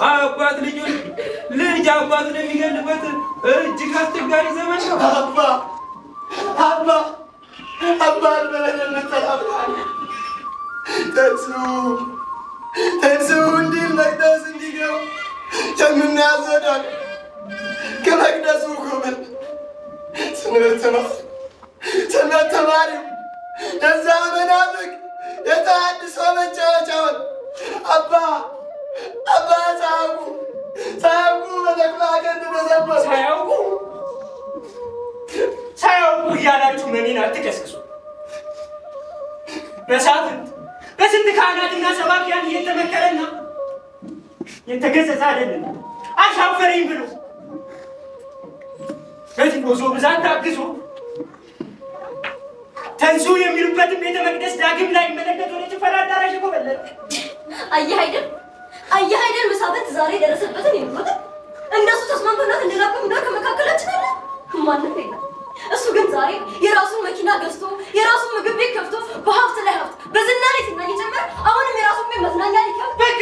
አባት ልጁን፣ ልጅ አባቱን የሚገልበት እጅግ አስቸጋሪ ዘመን ነው። አባት ብለን እንጠራለን። ተንሥኡ እንዲል መቅደስ እንዲገቡ የምናዘዳል። ከመቅደሱ ጉብል ትምህርት ተማሪው ለዛ መናፍቅ የተሐድሶ መጫወቻውን አባ ሳያውቁ በተክለ ሀገር ተሰበሩ። ሳያውቁ እያላችሁ መሜን አትቀስቅሱ። በስንት ካህናትና ሰባኪያን እየተመከረና የተገሰጸ አይደለም አሻፈረኝ ብሎ በቲፎዞ ብዛት ታግዞ ተንሥኡ የሚሉበትን ቤተ መቅደስ ዳግም ላይ መለከት ወደ ጭፈራ አዳራሽ ኮበለለ። አየህ አይደል መሳፍንት ዛሬ የደረሰበትን የሚሉት እንደሱ ተስማምቶናት እንደላከም እና ከመካከላችን አለ ማንም የለም። እሱ ግን ዛሬ የራሱን መኪና ገዝቶ የራሱን ምግብ ቤት ከፍቶ በሀብት ላይ ሀብት በዝና ላይ ዝና እየጨመረ አሁንም የራሱን ቤት መዝናኛ ሊከፍት በቃ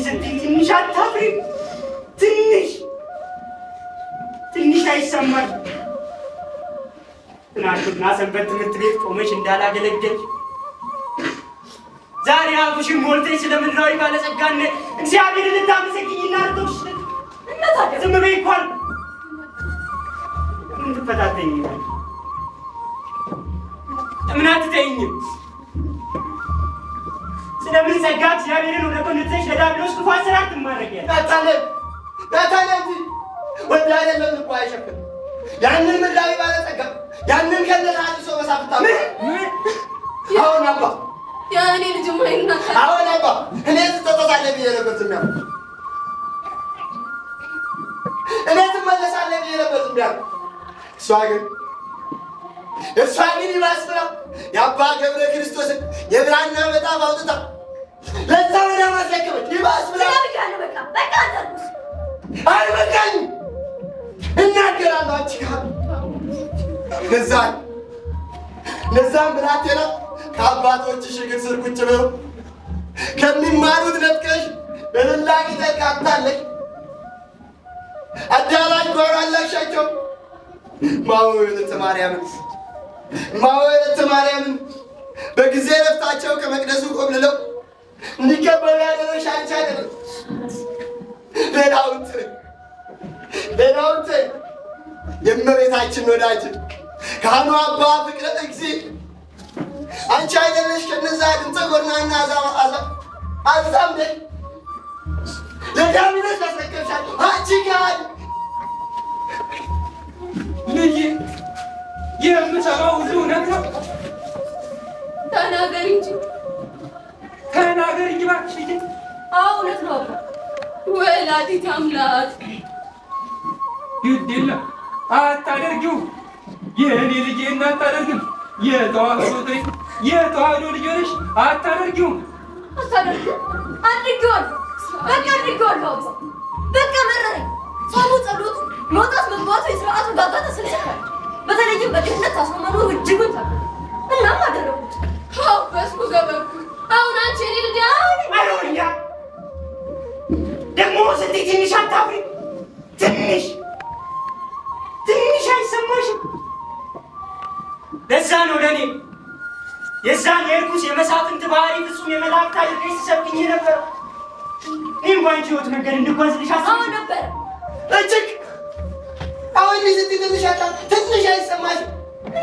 ስትይ ትንሽ አታፍሪም? ትንሽ አይሰማል? ትናንትና ሰንበት ትምህርት ቤት ቆመሽ እንዳላገለገል ዛሬ አፉሽን ሞልተሽ ስለ ምድራዊ ባለጸጋነት እግዚአብሔርን ልታመሰግኝና ልተውሽ ዝም በይ እንኳን ምን ትፈታተኛለሽ? ለምን አትተይኝም? ስለምን ጸጋ እግዚአብሔርን ወደ ጎን ትተሽ ለዲያብሎስ ክፉ አሰራር ትማረኪያለሽ? ናታለም ወንድ አይደለም እኮ አይሸፍንም። ያንን ምድራዊ ባለጸጋ ያንን ከነተሐድሶ መሳፍንት አሁን አባ የእኔ ልጅ ማይና አሁን አባ እኔ ትጠጣለህ ብዬ ነበር ዝም ያልኩት። እኔ ትመለሳለህ ብዬ ነበር ዝም ያልኩት። እሷ ግን ይባስ ብላ የአባ ገብረ ክርስቶስን የብራና መጽሐፍ አውጥታ ለዛ ወደ ማስረከበች ይባስ ብላ በቃ አይበቃኝም እናገራለሁ። አንቺ ጋር እነዛን ብላቴና ከአባቶችሽ እግር ስር ቁጭ ብለው ከሚማሩት ነጥቀሽ በልላቂ ተቃጣለሽ። አዳራሽ ጓሮ አላሻቸው። ማወለተ ማርያምን በጊዜ ረፍታቸው ከመቅደሱ ቆብልለው እንዲቀበሉ ያደረግሽ አንቺ አይደለም። ሌላውን ተይ የእመቤታችን ወዳጅ ካህኑ አባ ፍቅረ እግዚእ አንቺ አይደለሽ ከነዛ ድምፀ ጎርናና አዛምደ ለዳዊት ያስረከብሻል። አንቺ ጋር ልጄ የምሰማው ሁሉ እውነት ነው። ተናገሪ እንጂ እባክሽ ልጄ። እውነት ነው። ወላዲተ አምላክ ግድ የለም አታደርጊው። የእኔ ልጄ እናታደርግም። የተዋህዶ ልጅ ሆነሽ አታደርጊውም። አድርጌዋለሁ። በቃ መረረኝ። ጾሙ፣ ጸሎቱ፣ መውጣት መግባቱ፣ የስርዓቱ ጋጋታ ስለሰራል። በተለይም በድህነት ታስሮ መኖሩ እጅጉን ታል እናም አደረጉት። በስኩ ገበርኩ። አሁን አንቺ እኔ ልጅ አይሆንኛ ደግሞ ስንቴ ትንሽ አታፍሪ? ትንሽ አይሰማሽም? ለዛ ነው ለእኔ የዛን የርኩስ የመሳፍንት ባህሪ ፍጹም የመላእክት አድርገሽ ትሰብክኝ የነበረው። እኔም ባንቺ ሕይወት መንገድ እንድጓዝልሽ አስበሽ ነበር። እጅግ አሁን ስትይ ትንሽ አይሰማሽም?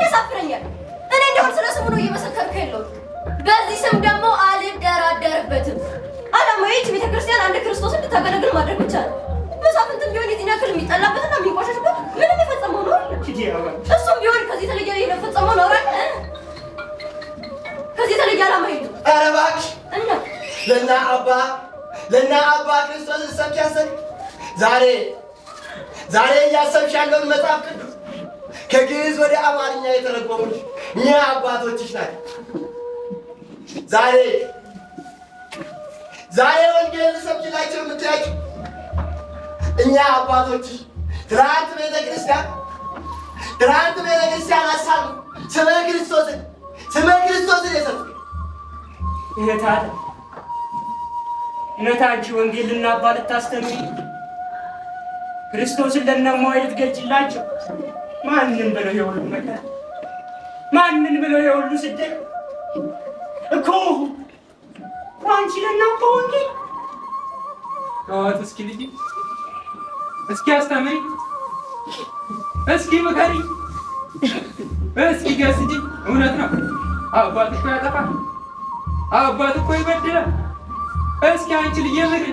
ያሳፍረኛል። እኔ እንደሆን ስለ ስሙ ነው እየመሰከርኩ ያለሁት። በዚህ ስም ደግሞ አልደራደርበትም። ዓላማዬ ይህች ቤተክርስቲያን አንድ ክርስቶስ እንድታገለግል ማድረግ ብቻ ነው። መሳፍንትም ቢሆን የዚህን ያክል የሚጠላበትና የሚንቋሸሽበት ምንም የፈጸመው ነው አለ። እሱም ቢሆን ከዚህ የተለየ የፈጸመው ነው አለ። ከዚህ የተለየ ዓላማ የለውም። ኧረ እባክሽ ለእነ አባ ክርስቶስ ሰብኪ ያሰብ ዛሬ እያሰብሽ ያለውን መጽሐፍ ቅዱስ ከግዕዝ ወደ አማርኛ የተረጎሙልሽ እኛ አባቶችሽ ናቸው። ዛሬ ወንጌል ሰብኪላቸው የምትያቸው እኛ አባቶችሽ ትናንት ቤተክርስቲያን አሳሉ ስመ ክርስቶስን የሰጡ እህታለ እውነት አንቺ ወንጌል ልናባ ልታስተምሪ ክርስቶስን ለነማየት ገጭላቸው ማንን ብለው የሁሉ መከራ ማንን ብለው የሁሉ ስደት እኮ አንቺ ለናባ ወንጌል ተዋት። እስኪ ልጅ እስኪ አስተምሪ፣ እስኪ ምከሪ፣ እስኪ ገስጪ። እውነት ነው አባት እኮ ያጠፋል፣ አባት እኮ ይበድላል። እስኪ አንቺ ልጅ ምሪ፣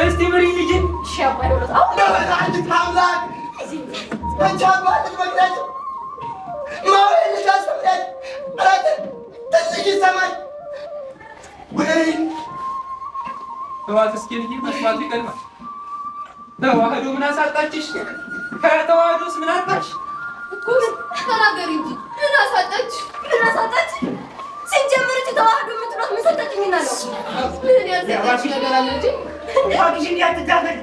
እስቲ ምሪ ልጅ። እሺ አባይ ወጣ በወላዲተ አምላክ አንቺ አባት ልትመክሪያቸው ማወይ ልታስተምሪያቸው ረት ትንሽ ይሰማል ወይ? ተዋት እስኪ ልጅ፣ መስማቱ ይቀድማል። ተዋህዶ ምን አሳጣችሽ? ከተዋህዶስ ምን አጣች? እኮ ተናገሪ እንጂ ምን አሳጣች? ሲጀምር እቺ ተዋህዶ የምትሏት ምን ሰጠችኝና ነው? ምን ያዘጋጅ ነገር አለ እንጂ ዋግሽን ያትዳፈር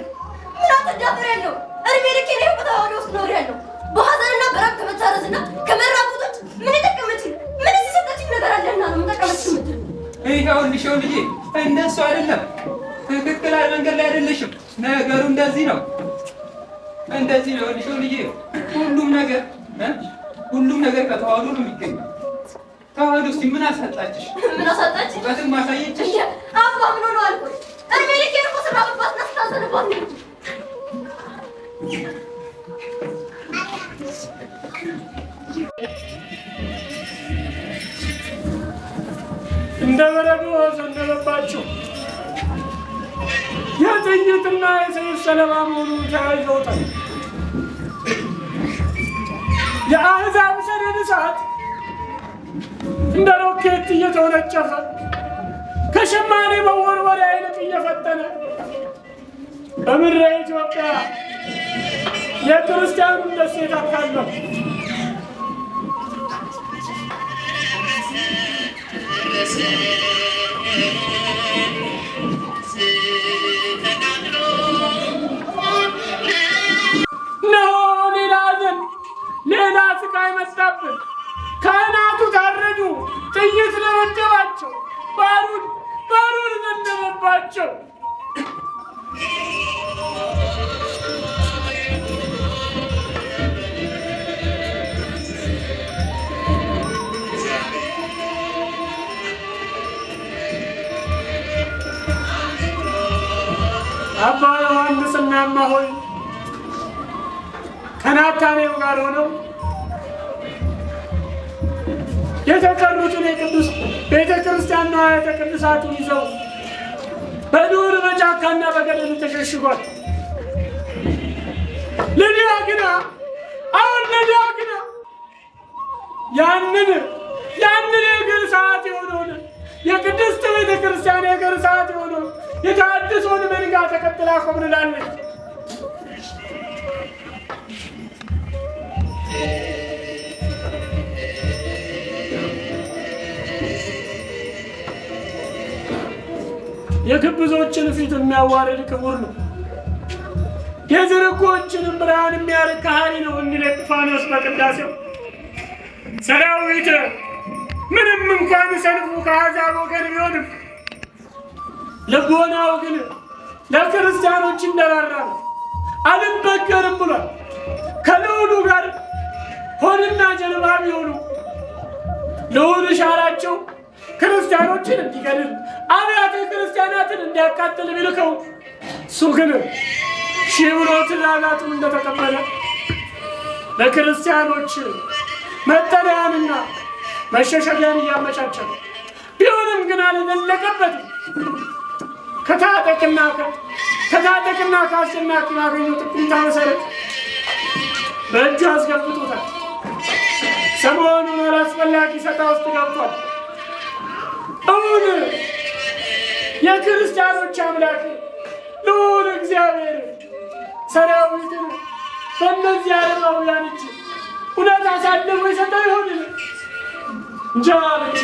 ምን አትዳፈር ያለው እርሜ ልኬ ነው በተዋህዶ ውስጥ ኖር ያለው በሐዘንና በራብ ከመታረዝና ከመራቁቶች ምን ይጠቀመች? ምን ሲሰጠችኝ ነገር አለና ነው ምን ተቀመጥሽ የምትል? ይኸውልሽ ልጄ እንደሱ አይደለም። ትክክል መንገድ ላይ አይደለሽም። ነገሩ እንደዚህ ነው። ይኸውልሽ ልጄ ሁሉም ነገር ከተዋህዶ ነው የሚገኘው። ተዋህዶ እስኪ ምን አሳጣችሽ? ምን አሳጣችሽ? በትም ማሳየችሽ። አባ ምን ሆነ አልኩኝ። እርሜ ልኬ ነው ስራባት ናስታዘንባት ነው። እንደ በረዶ ዘነበባቸው። የጥይትና የሰይፍ ሰለባ መሆኑን ተያይዘውታል። የአሕዛብ ሰደድ እሳት እንደ ሮኬት እየተወነጨፈ ከሸማኔ መወርወሪያ ይልቅ እየፈጠነ በምድረ ኢትዮጵያ የክርስቲያኑን ደሴት አካለው ነው ሌላ ሐዘን፣ ሌላ ስቃይ ደበደባቸው፣ ባሩድ ዘነበባቸው። አባ ዮሐንስና እማሆይ ከናታኔው ጋር ሆነው የተቀሩትን የቅዱስ ቤተ ክርስቲያን ንዋያተ ቅድሳቱን ይዘው በዱር በጫካና በገደሉ ተሸሽጓል። ልድያ ግና ያንን የእግር ሰዓት የሆነውን የቅድስት ቤተ ክርስቲያን የእግር ሰዓት የሆነውን የተሐድሶን መንጋ ተከትላ ኮብልላለች። የግብዞችን ፊት የሚያዋርድ ክቡር ነው፣ የዝርጎችንም ብርሃን የሚያርቅ ከሃዲ ነው እንዲል ኤጲፋንዮስ በቅዳሴው። ሰራዊት ምንም እንኳን ሰልፉ ከአሕዛብ ወገን ቢሆንም ልቦናው ግን ለክርስቲያኖች እንደራራ ነው። አልበገርም ብሏል። ከልዑሉ ጋር ሆድና ጀርባ ቢሆኑ ልዑል ሻራቸው ክርስቲያኖችን እንዲገድል አብያተ ክርስቲያናትን እንዲያቃጥል ቢልከው እሱ ግን ሺህ ብሎ ትእዛዛቱን እንደተቀበለ ለክርስቲያኖች መጠለያንና መሸሸጊያን እያመቻቸ ነው። ቢሆንም ግን አልዘለቀበትም። ከታጠቅና ከአስጨናቂ ባገኘው ጥቁምታ መሰረት በእጁ አስገብቶታል። ሰሞኑን አላስፈላጊ ሰጣ ውስጥ ገብቷል። እውን የክርስቲያኖች አምላክ ልዑል እግዚአብሔር ሰራዊትን በእነዚህ አረማውያን እጅ እውነት አሳልፎ የሰጠው ይሆን እንጃ ብቻ።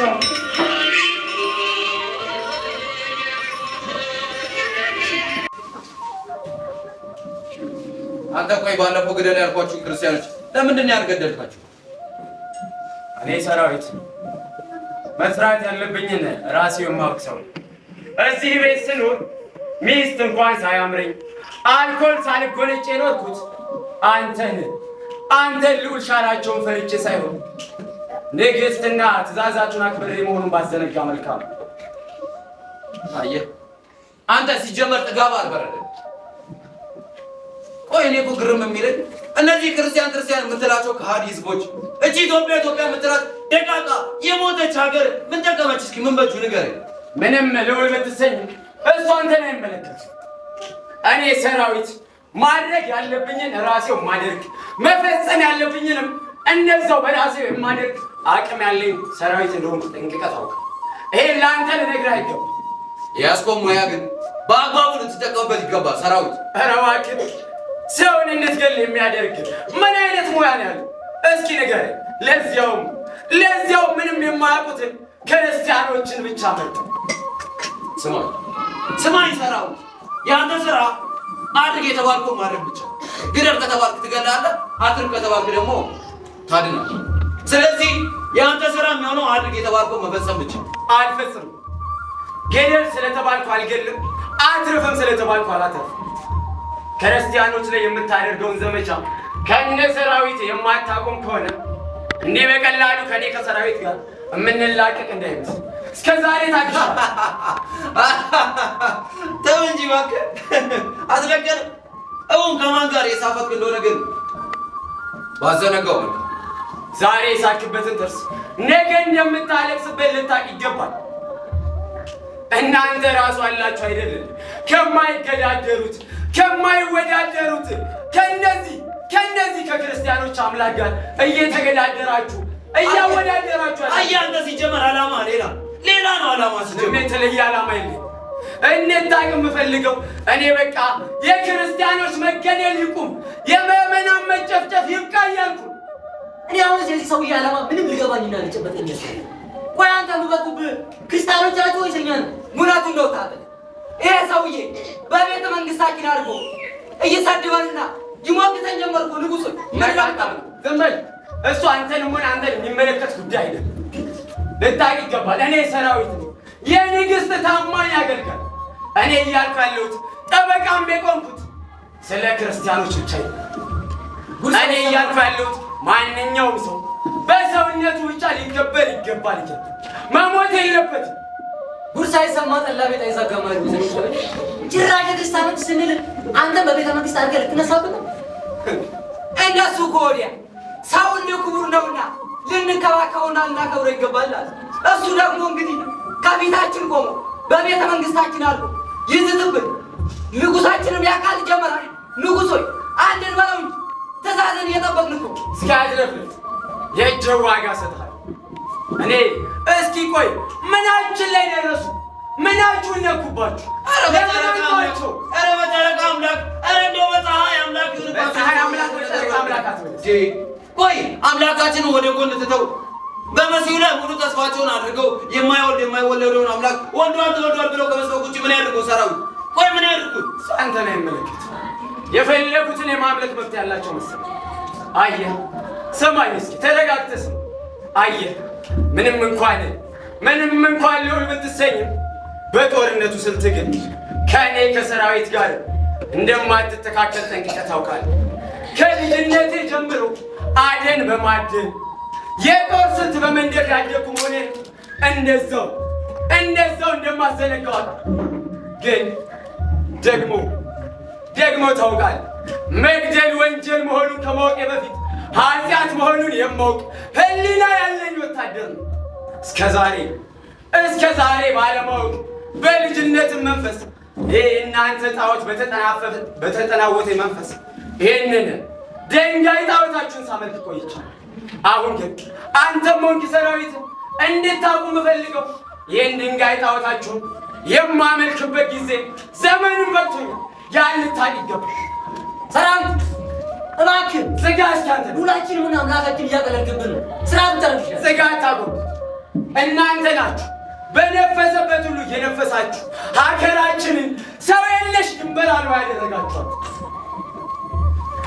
አንተ ቆይ፣ ባለፈው ግደል ያልኳችሁን ክርስቲያኖች ለምንድን ነው ያልገደልካችሁ? እኔ ሰራዊት መስራት ያለብኝን ራሴ የማውቅ ሰው እዚህ ቤት ስኖር ሚስት እንኳን ሳያምረኝ አልኮል ሳልጎነጭ የኖርኩት አንተን ልዑል ሻራቸውን ፈርቼ ሳይሆን ንግሥትና ትእዛዛቱን አክብሬ መሆኑን ባዘነጋ መልካም። አየህ አንተ ሲጀመር ጥጋብ አልበረደ። ቆይ እኔ እኮ ግርም የሚለኝ እነዚህ ክርስቲያን የምትላቸው ከሃዲ ህዝቦች እቺ ኢትዮጵያ የምትላት ደቃቃ የሞተች ሀገር ምን ጠቀመች? እስኪ ምን በጁ ንገረኝ። ምንም ልዑል ብትሰኝ እሱ አንተን አይመለከትም። እኔ ሰራዊት ማድረግ ያለብኝን ራሴው ማደርግ መፈጸም ያለብኝንም እነዛው በራሴው የማደርግ አቅም ያለኝ ሰራዊት እንደሆንኩ ጠንቅቀህ ታውቃለህ። ይሄን ለአንተ ልነግርህ አይገባም። የያዝከው ሙያ ግን በአግባቡ ልትጠቀምበት ይገባል። ሰራዊት ኧረ እባክህ ሰውን እንድትገል የሚያደርግ ምን አይነት ሙያ ነው ያለው? እስኪ ንገረኝ። ለዚያው ምንም የማያውቁትን ክርስቲያኖችን ብቻ መርጥ። ስማኝ ሰራዊት፣ የአንተ ስራ አድርግ የተባልከው ማድረግ ብቻ። ግደል ከተባልክ ትገላለህ፣ አትርፍ ከተባልክ ደግሞ ታድናለህ። ስለዚህ የአንተ ስራ የሚሆነው አድርግ የተባልከው መፈጸም ብቻ። አልፈጽም። ገደል ስለተባልኩ አልገልም፣ አትርፍም ስለተባልኩ አላተርፍም። ክርስቲያኖች ላይ የምታደርገውን ዘመቻ ከእነ ሰራዊት የማታቆም ከሆነ እንዲህ በቀላሉ ከኔ ከሰራዊት ጋር የምንላቀቅ እንዳይመስል። እስከ ዛሬ ታግሻ ተው እንጂ እባክህ አትለቀንም። እውን ከማን ጋር የሳፈክ እንደሆነ ግን ባዘነጋው መልካም። ዛሬ የሳክበትን ጥርስ ነገ እንደምታለቅስበት ልታቅ ይገባል። እናንተ ራሱ አላችሁ አይደለም ከማይገዳደሩት ከማይወዳደሩት ከነዚህ ከክርስቲያኖች አምላክ ጋር እየተገዳደራችሁ እያወዳደራችሁ። አንተ ሲጀመር ዓላማ ሌላ ነው። ዓላማ ሲጀመር የተለየ ዓላማ የለም። እንድታቅ የምፈልገው እኔ በቃ የክርስቲያኖች መገደል ይቁም፣ የምዕመናን መጨፍጨፍ ይብቃ እያልኩ እኔ አሁን የዚህ ሰውዬ ዓላማ ምንም ሊገባኝና ሊጨበጠኝ ይችላል። ቆይ አንተ ልበቁብህ ክርስቲያኖች ናቸው ወይስ እኛ ነን? ሙላቱን ነው ታጠቅ። ይሄ ሰውዬ በቤተ መንግስታችን አድርጎ እየሳደበንና ይሞግተን ጀመር እኮ ንጉሡን። ዝም በል። እሱ አንተንም ሆነ አንተን የሚመለከት ጉዳይ አይደለም። ልታውቅ ይገባል። እኔ ሰራዊት ነኝ፣ የንግሥት ታማኝ አገልጋይ። እኔ እያልኩ ያለሁት ጠበቃም የቆምኩት ስለ ክርስቲያኖች ብቻ እኔ እያልኩ ያለሁት ማንኛውም ሰው በሰውነቱ ብቻ ሊከበር ይገባል እንጂ መሞት የለበትም። ጉርሳ ይሰማ ጠላ ቤት አይዘጋማል። ጭራሽ ክርስቲያኖች ስንል አንተ በቤተ መንግስት አድርገህ ልትነሳብን ነው። እነሱ ከወዲያ ሰው እንዲሁ ክቡር ነውና ልንከባከበውና ልናከብረው ይገባል። እሱ ደግሞ እንግዲህ ከፊታችን ቆሞ በቤተ መንግስታችን አሉ ይዝትብን። ንጉሳችንም ያቃል ጀመራል። ንጉሶይ አንድን በለው እንጂ ትእዛዝን እየጠበቅን እኮ እስኪ አድረፍለት የእጅ ዋጋ ሰጥሃል። እኔ እስኪ ቆይ ምናችን ላይ ደረሱ? ምናችሁን ነኩባችሁ? ኧረ በጨረቃ አምላክ፣ ኧረ በጨረቃ አምላክ፣ ኧረ እንደው በፀሐይ አምላክ ይሁንባችሁ። በፀሐይ አምላክ በጨረቃ አምላክ አትበል። ቆይ አምላካችንን ወደ ጎን ትተው በመሲሁ ላይ ሙሉ ተስፋቸውን አድርገው የማይወልድ የማይወለደውን አምላክ ወልዷል ተወልዷል ብለው ከመስበክ ውጭ ምን ያድርጉ? ሰራዊት ቆይ ምን ያድርጉ? አንተ ነው የሚመለከት። የፈለጉትን የማምለክ መብት ያላቸው መሰለኝ። አየህ፣ ሰማኝ እስኪ ተረጋግተህ ስማ። አየህ፣ ምንም እንኳን ልዑል ብትሰኝም በጦርነቱ ስልት ግን ከእኔ ከሰራዊት ጋር እንደማትተካከል ጠንቅቀህ ታውቃለህ። ከልጅነቴ ጀምሮ አደን በማደን የጦር ስልት በመንደር ያደግኩ መሆኔን እንደዛው እንደማዘነጋው ግን ደግሞ ታውቃለህ፣ መግደል ወንጀል መሆኑን ከማወቄ በፊት ኃጢአት መሆኑን የማውቅ ሕሊና ያለኝ ወታደር ነው። እስከ ዛሬ ባለማወቅ በልጅነትም መንፈስ ይህ እናንተ ጣዖት በተጠናወተ መንፈስ ይህንን ድንጋይ ጣዖታችሁን ሳመልክ ቆይቻለሁ። አሁን ግን አንተም ሆንክ ሰራዊት እንድታውቁ የምፈልገው ይህን ድንጋይ ጣዖታችሁን የማመልክበት ጊዜ ዘመኑን በቅቶኛል። ያልታል ይገባል። ሰራዊት እባክህ ዝጋ። እስኪ አንተ ሁላችን ምን አምላካችን እያቀለልክብን ነው። ስርዓት ተረብሽ ዝጋ። ታጎት እናንተ ናችሁ በነፈሰበት ሁሉ እየነፈሳችሁ ሀገራችንን ሰው የለሽ ድንበር አልባ ያደረጋችኋት።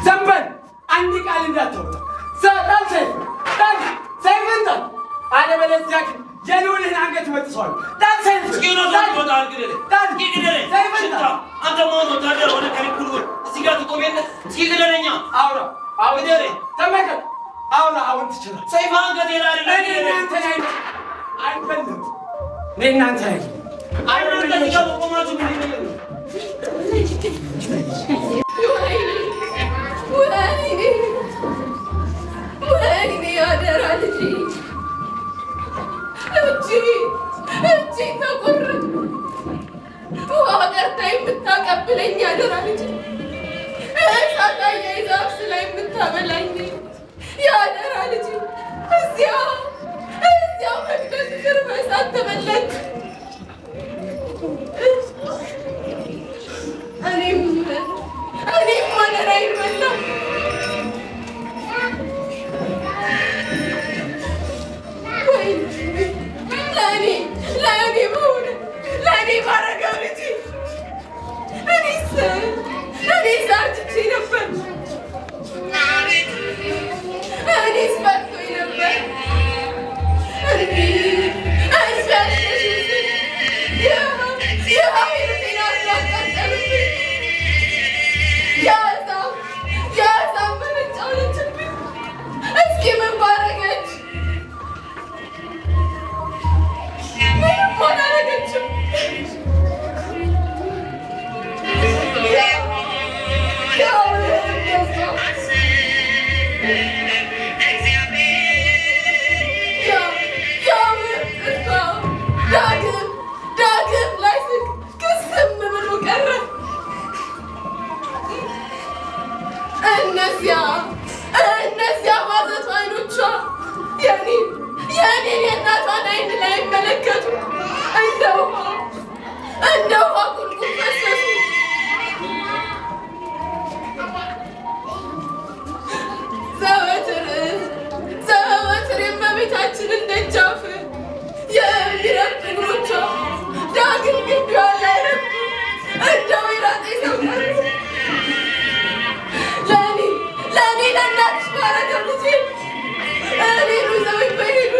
ዘንበል አንድ ቃል እንዳታወጣ። ጣል ሰይፍን ጣል፣ አለበለዚያ ግን የልዑልህን አንገት በጥሰዋል። ጣል ሰይፍን አንተ መሆን ወታደር ወደ ከሪኩል እዚህ ጋር ትቆም የለ እስኪ ግደለኛ። አውራ አውደሬ ተመከት አውራ አሁን ትችላለህ። ሰይፍ አንገቴ ላይ እኔ እናንተ ላይ አይፈልም። እኔ እናንተ ላይ ወይኔ አደራ ልጄ እጅ ተቆረጥ ውሃ ቀርታ የምታቀብለኝ አደራ ልጄ እሳት አያይዛ አብስላ የምታበላኝ የአደራ ልጄ እዚያው መቅደስ ስር በእሳት ተበላች። እኔም አደራዬን በላሁ። ለእኔ በሆነ ለእኔ ባረገው ልጄ እኔስ አርጅቼ ነበር። እኔስ በቅቶኝ ነበር። የሀይልቴን አቃጠሉብኝ። የአዛም በመጫወለችብኝ። እስኪ ምን ባረገች? ምንም አላረገችም። ዳግም ላይስቅ ክስም ብሎ ቀረ። እነዚያ ባዘቱ አይኖቿ የኔን የእናቷን አይን ላይ መለከቱ እንደ ውሃ ቁልቁል ፈሰሱ። ዘወትር የእመቤታችንን ደጃፍ የሚረግጡ እግሮቿ ዳግም ግቢዋን ላይ ረግጡ እንደ ወይራ ጤዛ ቀሩ። ለእናትሽ ባረገው ልጄ እኔን ይዘውኝ በሄዱ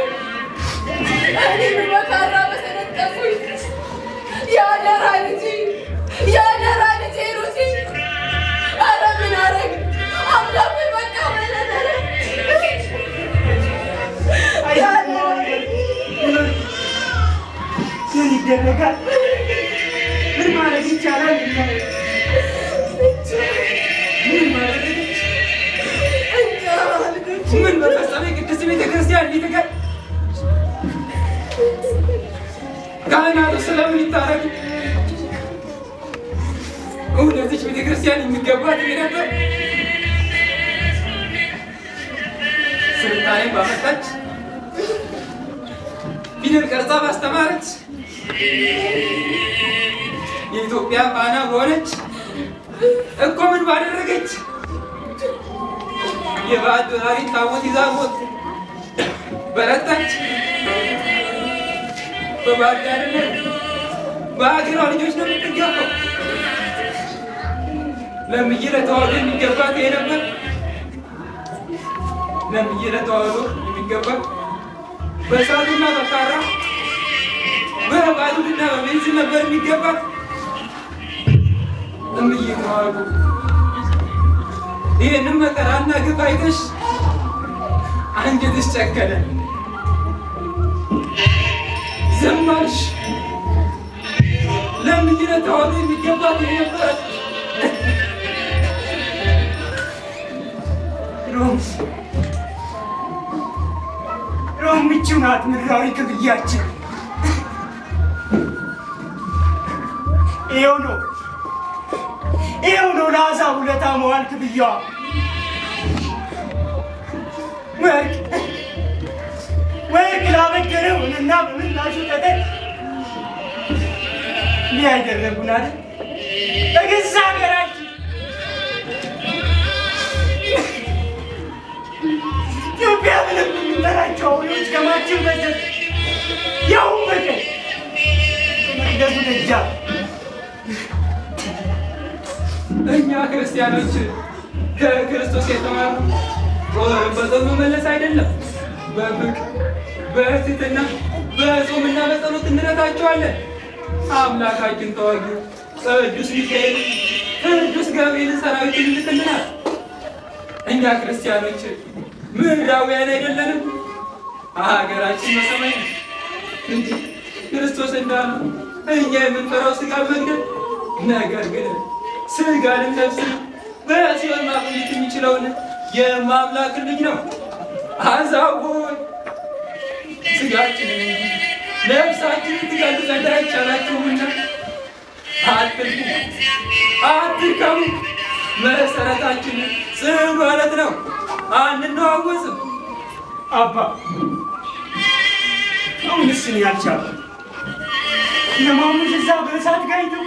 በፈጸመ ቅድስት ቤተክርስቲያን ሊትቀር ካህናቱ ስለምን ይታረቁ? እውነትች ቤተክርስቲያን የሚገባት ነበር? ስልጣኔ ባመጣች፣ ፊደል ቀርጻ ባስተማረች፣ የኢትዮጵያ ፋና በሆነች እኮ ምን ባደረገች? የባዕድ ወራሪ ታቦት ይዛ ሞት በረታች። በባዕድ አይደለም በሀገሯ ልጆች ነው የምትገፋው። ለምዬ ለተዋህዶ የሚገባት ይሄ ነበር። ለምዬ ለተዋህዶ የሚገባት በእሳቱና በካራ በባሩድና በቤንዚን ነበር የሚገባት። እምዬ ተዋህዶ ይህንም መከራና ግፍ አይተሽ አንጀትሽ ጨከነ፣ ዝም አልሽ። ለምዬ ለተዋህዶ የሚገባት ይሄ ነበር። ሮም ምቹ ናት ምድራዊ ክፍያችን። ይኸው ነው ለአሕዛብ ውለታ መዋል ክፍያዋ። ወርቅ ላበደረውንና በምላሹ ጠጠር እንዲህ ያደረጉን አይደል? በገዛ ሀገራችን ኢትዮጵያ ብለን የምንጠራቸው አውሬዎች ደማችን ፈሰሰ። ያውም በቀን መቅደሱ ደጃፍ እኛ ክርስቲያኖች ከክርስቶስ የተማርነው ጦርን በጦር መመለስ አይደለም፣ በፍቅር በትህትና በጾምና በጸሎት እንረታቸዋለን። አምላካችን ተዋጊው ቅዱስ ሚካኤል ቅዱስ ገብርኤልን ሰራዊትን ይልክልናል። እኛ ክርስቲያኖች ምድራውያን አይደለንም፣ ሀገራችን በሰማይ ነው እንጂ ክርስቶስ እንዳለው እኛ የምንፈራው ስጋ መግደል፣ ነገር ግን ስጋንም ነፍስን በሲኦል ማቆየት የሚችለውን የማምላክ ልጅ ነው። አሕዛብ ሆይ ስጋችንን እንጂ ነፍሳችንን ትገሉ ዘንድ አይቻላችሁምና አትልኩ፣ አትድከሙ። መሰረታችን ጽኑ ዓለት ነው፣ አንነዋወጽም። አባ አሁንስ እኔ አልቻልኩም። ለማሙሽ እዛ በእሳት ጋይተው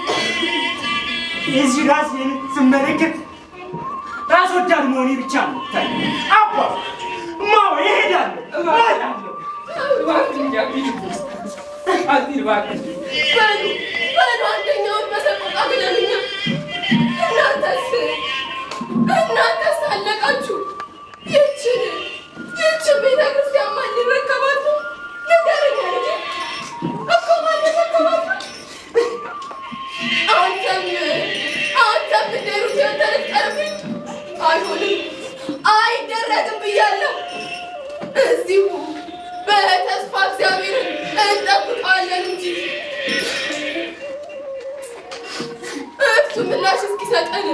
የዚህ ራሴን ስመለከት ራስ ወዳድ መሆኔ ብቻ ነው ታይ። አባ ማው ይሄዳለሁ በሉ አንደኛውን በሰቆቃ ግደሉኛ። እናንተስ አለቃችሁ። ይችን ቤተክርስቲያን ማን ሊረከባት ነው? ንገረኝ ልጄ፣ እኮ ማን ሊረከባት ነው? አንተም እንደ ሩት ያልተረቀርብኝ አይሆንም፣ አይደረግም ብያለሁ። እዚሁ በተስፋ እግዚአብሔርን እንጠብቀዋለን እንጂ እሱ ምላሽ እስኪሰጠን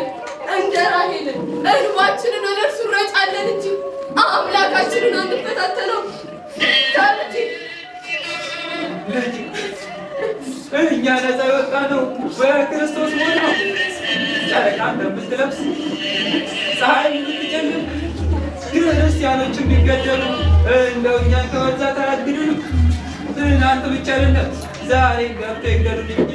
እንደ ራሔል እንባችንን ወደ እርሱ እንረጫለን እንጂ አምላካችንን አንፈታተነው። ታለች እኛ ነፃ የወጣነው በክርስቶስ ሞት ነው። ጨረቃ እንደምትለብስ ፀሐይ የምትጨልም ክርስቲያኖች የሚገደሉ እንደው እኛን ከመርዛት አያግዱንም። ትናንት ብቻ አይደለም ዛሬ ገብተው ይግደሉን እንጂ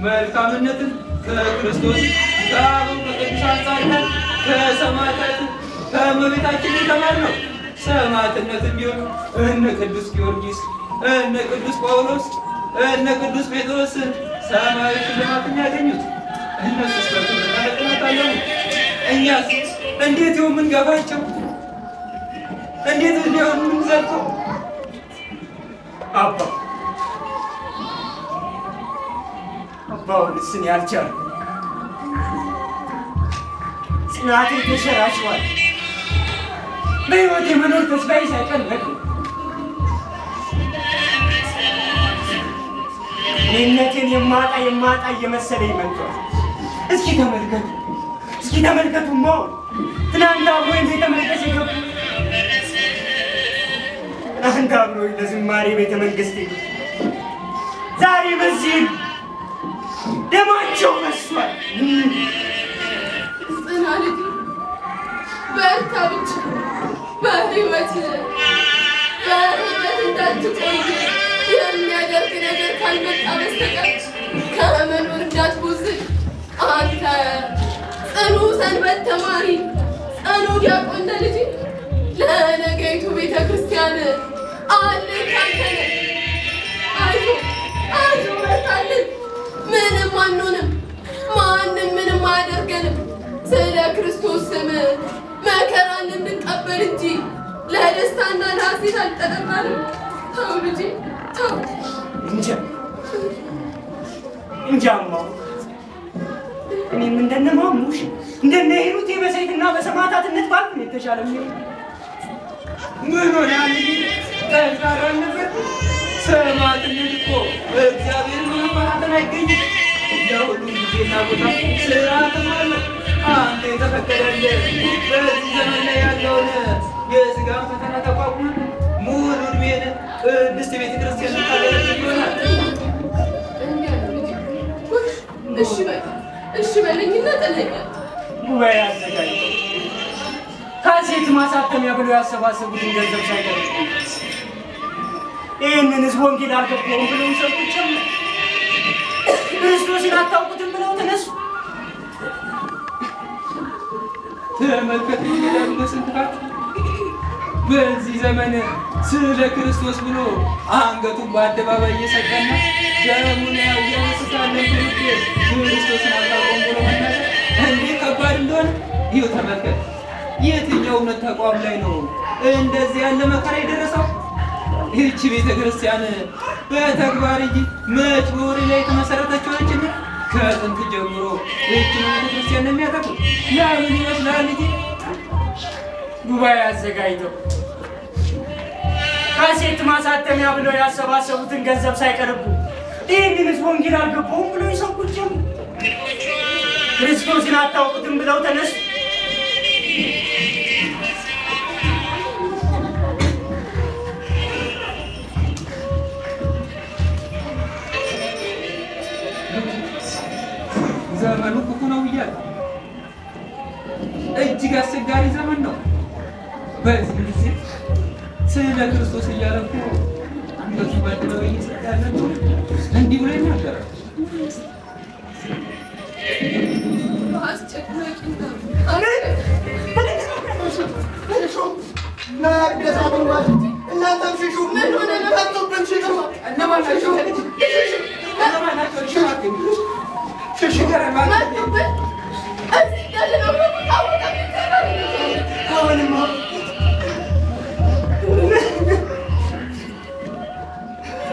መልካምነትን ከክርስቶስ ከአበው ከቅዱሳን ጻድቃን ከሰማዕታት ከእመቤታችን የተማርነው ሰማዕትነትም ቢሆን እነ ቅዱስ ጊዮርጊስ እነ ቅዱስ ጳውሎስ እነ ቅዱስ ጴጥሮስ ሰማያዊ ሽልማትን ያገኙት እነሱ ስለተመለከቱት አለው። እኛስ እንዴት ይሁን የምንገፋቸው? እንዴት ሊሆን የምንዘልቀው? አባውንስ እኔ አልቻልኩም። ጽናቴ ተሸራሽሯል። በሕይወት የመኖር ተስፋዬ ሳይቀር ነቅሎ እኔነቴን የማጣ እየመሰለኝ መጥቷል። እስኪ ተመልከቱ ማው ትናንት አብሮኝ ቤተ መቅደስ የገቡ አንድ አብሮኝ ለዝማሬ ቤተ መንግስት ዛሬ በዚህ ደማቸው ፈሷል። ጽና ልጅ በርታ ብቻ በህይወት እንዳትቆይ የሚያደርግ ነገር ካልመጣ በስተቀር ከመኖር እንዳትቦዝን። አንተ ጽኑ ሰንበት ተማሪ ጽኑ ዲያቆን ልጅ ለነገይቱ ቤተ ክርስቲያን አለን ካንተ ነህ። አይዞህ አይዞህ በርታልን። ምንም አንሆንም፣ ማንም ምንም አያደርገንም። ስለ ክርስቶስ ስም መከራን እንድንቀበል እንጂ ለደስታና ለሐሴት አልጠራንም። ተው ልጄ ተው። እንጃማ እኔም እንደነ ማሙሽ እንደነ ሂሩቴ በሰይፍና በሰማዕታትነት ባልኩ ነው የተሻለ ምን ሆነ ጠንካራ ነበር። ሰማዕትነት እኮ እግዚአብሔርን መፈራትን አይገኝም። ለሁሉ ጊዜና ቦታ ስርዓትም አለ። አንተ የተፈቀደልህ በዚህ ዘመን ላይ ያለውን የሥጋ ፈተና ተቋቁመ ሙሉ ዕድሜህን ቅድስት ቤተ ክርስቲያን ታገለግል ይሆናል። እሺ በለኝና ጠለኛ ጉባኤ አዘጋጅተው ካሴት ማሳተሚያ ብለው ያሰባሰቡትን ገንዘብ ሳይቀር ይህንን ሕዝብ ወንጌል አልገባውም ብለው ሰዎችም ክርስቶስን አታውቁትም ብለው ተነሱ። ተመልከት ስንትፋት በዚህ ዘመን ስለ ክርስቶስ ብሎ አንገቱን በአደባባይ እየሰቀና ደሙን ያውያስሳለን ትውልድ ክርስቶስን አታውቁም ብሎ መናገር እንዴት ከባድ እንደሆነ ይኸው ተመልከት። የትኛው እምነት ተቋም ላይ ነው እንደዚህ ያለ መከራ የደረሰው? ይህቺ ቤተ ክርስቲያን በተግባር እንጂ መች በወሬ ላይ የተመሰረተች ሆነችና ከጥንት ጀምሮ ይህችን ቤተ ክርስቲያን የሚያጠቁ ለምን ይመስላል? እንጂ ጉባኤ አዘጋጅተው ካሴት ማሳተሚያ ብለው ያሰባሰቡትን ገንዘብ ሳይቀርቡ ይህንን ሕዝብ ወንጌል አልገባውም ብለው ይሰብኩት ጀመሩ። ክርስቶስን አታውቁትም ብለው ተነሱ። ዘመኑ ክፉ ነው ብያለሁ። እጅግ አስቸጋሪ ዘመን ነው። በዚህ ጊዜ ስለ ክርስቶስ እያለ እኮ አንገቱ በአደባባይ እየሰጠ ያለ ነው። እንዲህ ብሎ ይናገራል። እናንተም ሽሹ። ምን ሆነ ለመጡብን ሽሹ። እነማን ናቸው? እነማን ናቸው? ሽሹ መጡብን። እዚህ ያለነው ታወቀ። አሁንማ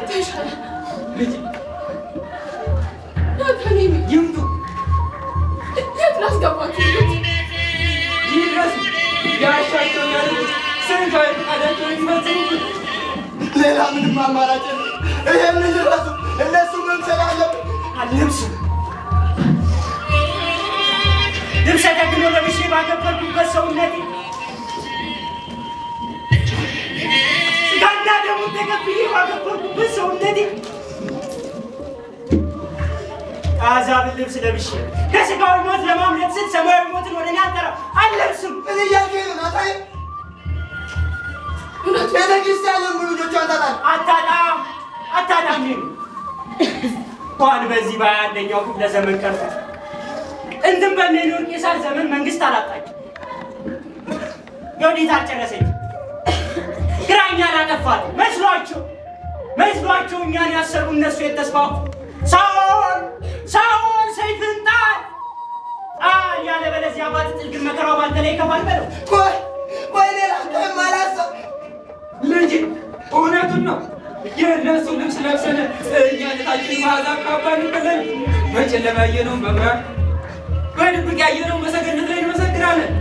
ተሻለ ልጅ ናታኔም ይምጡ የት ላስገባችሁ? ይድረሱ ያሻቸው ያሉት ስንታዊ ፈቃዳቸው ይፈጽሙት። ሌላ ምንም አማራጭ የለም። ይሄንን ይድረሱ። እነሱ መምሰል አለብን። አልለብስም። ልብሰ ተክህኖ ለብሼ ባከበርኩበት ሰውነቴ ሥጋና ደሙን ተቀብዬ ባከበርኩበት ሰውነቴ አሕዛብን ልብስ ለብሼ ከሥጋዊ ሞት ለማምለጥ ስል ሰማያዊ ሞትን ወደ እኔ አልጠራም። አልለብስም። ምን እያልከኝ ነው ናታዬ? ቤተ ክርስቲያን ለሙሉ ልጆቿን ታጣለች። አታጣም ነው እንኳን በዚህ በ21ኛው ክፍለ ዘመን ቀርቶ እንትን በሜኖር ቄሳር ዘመን መንግስት አላጣች፣ ዮዲት አልጨረሰች። ግራኛን አጠፋት መስሏቸው እኛን ያሰሩ እነሱ የተስፋፉ ሳኦል ሰይፍህን ጣል ያለ በለዚያ ባትጥል ግን መከራው ባንተ ላይ ይከፋል በለው። ቆይ ሌላ ማላሰብ ልጅ እውነቱን ነው። የእነሱ ልብስ ለብሰን እኛነታችን ማዕዛብ ካባ እንበለን። በጨለማ ያየነውን በብርሃን በድብቅ ያየነውን በሰገነት ላይ እንመሰክራለን።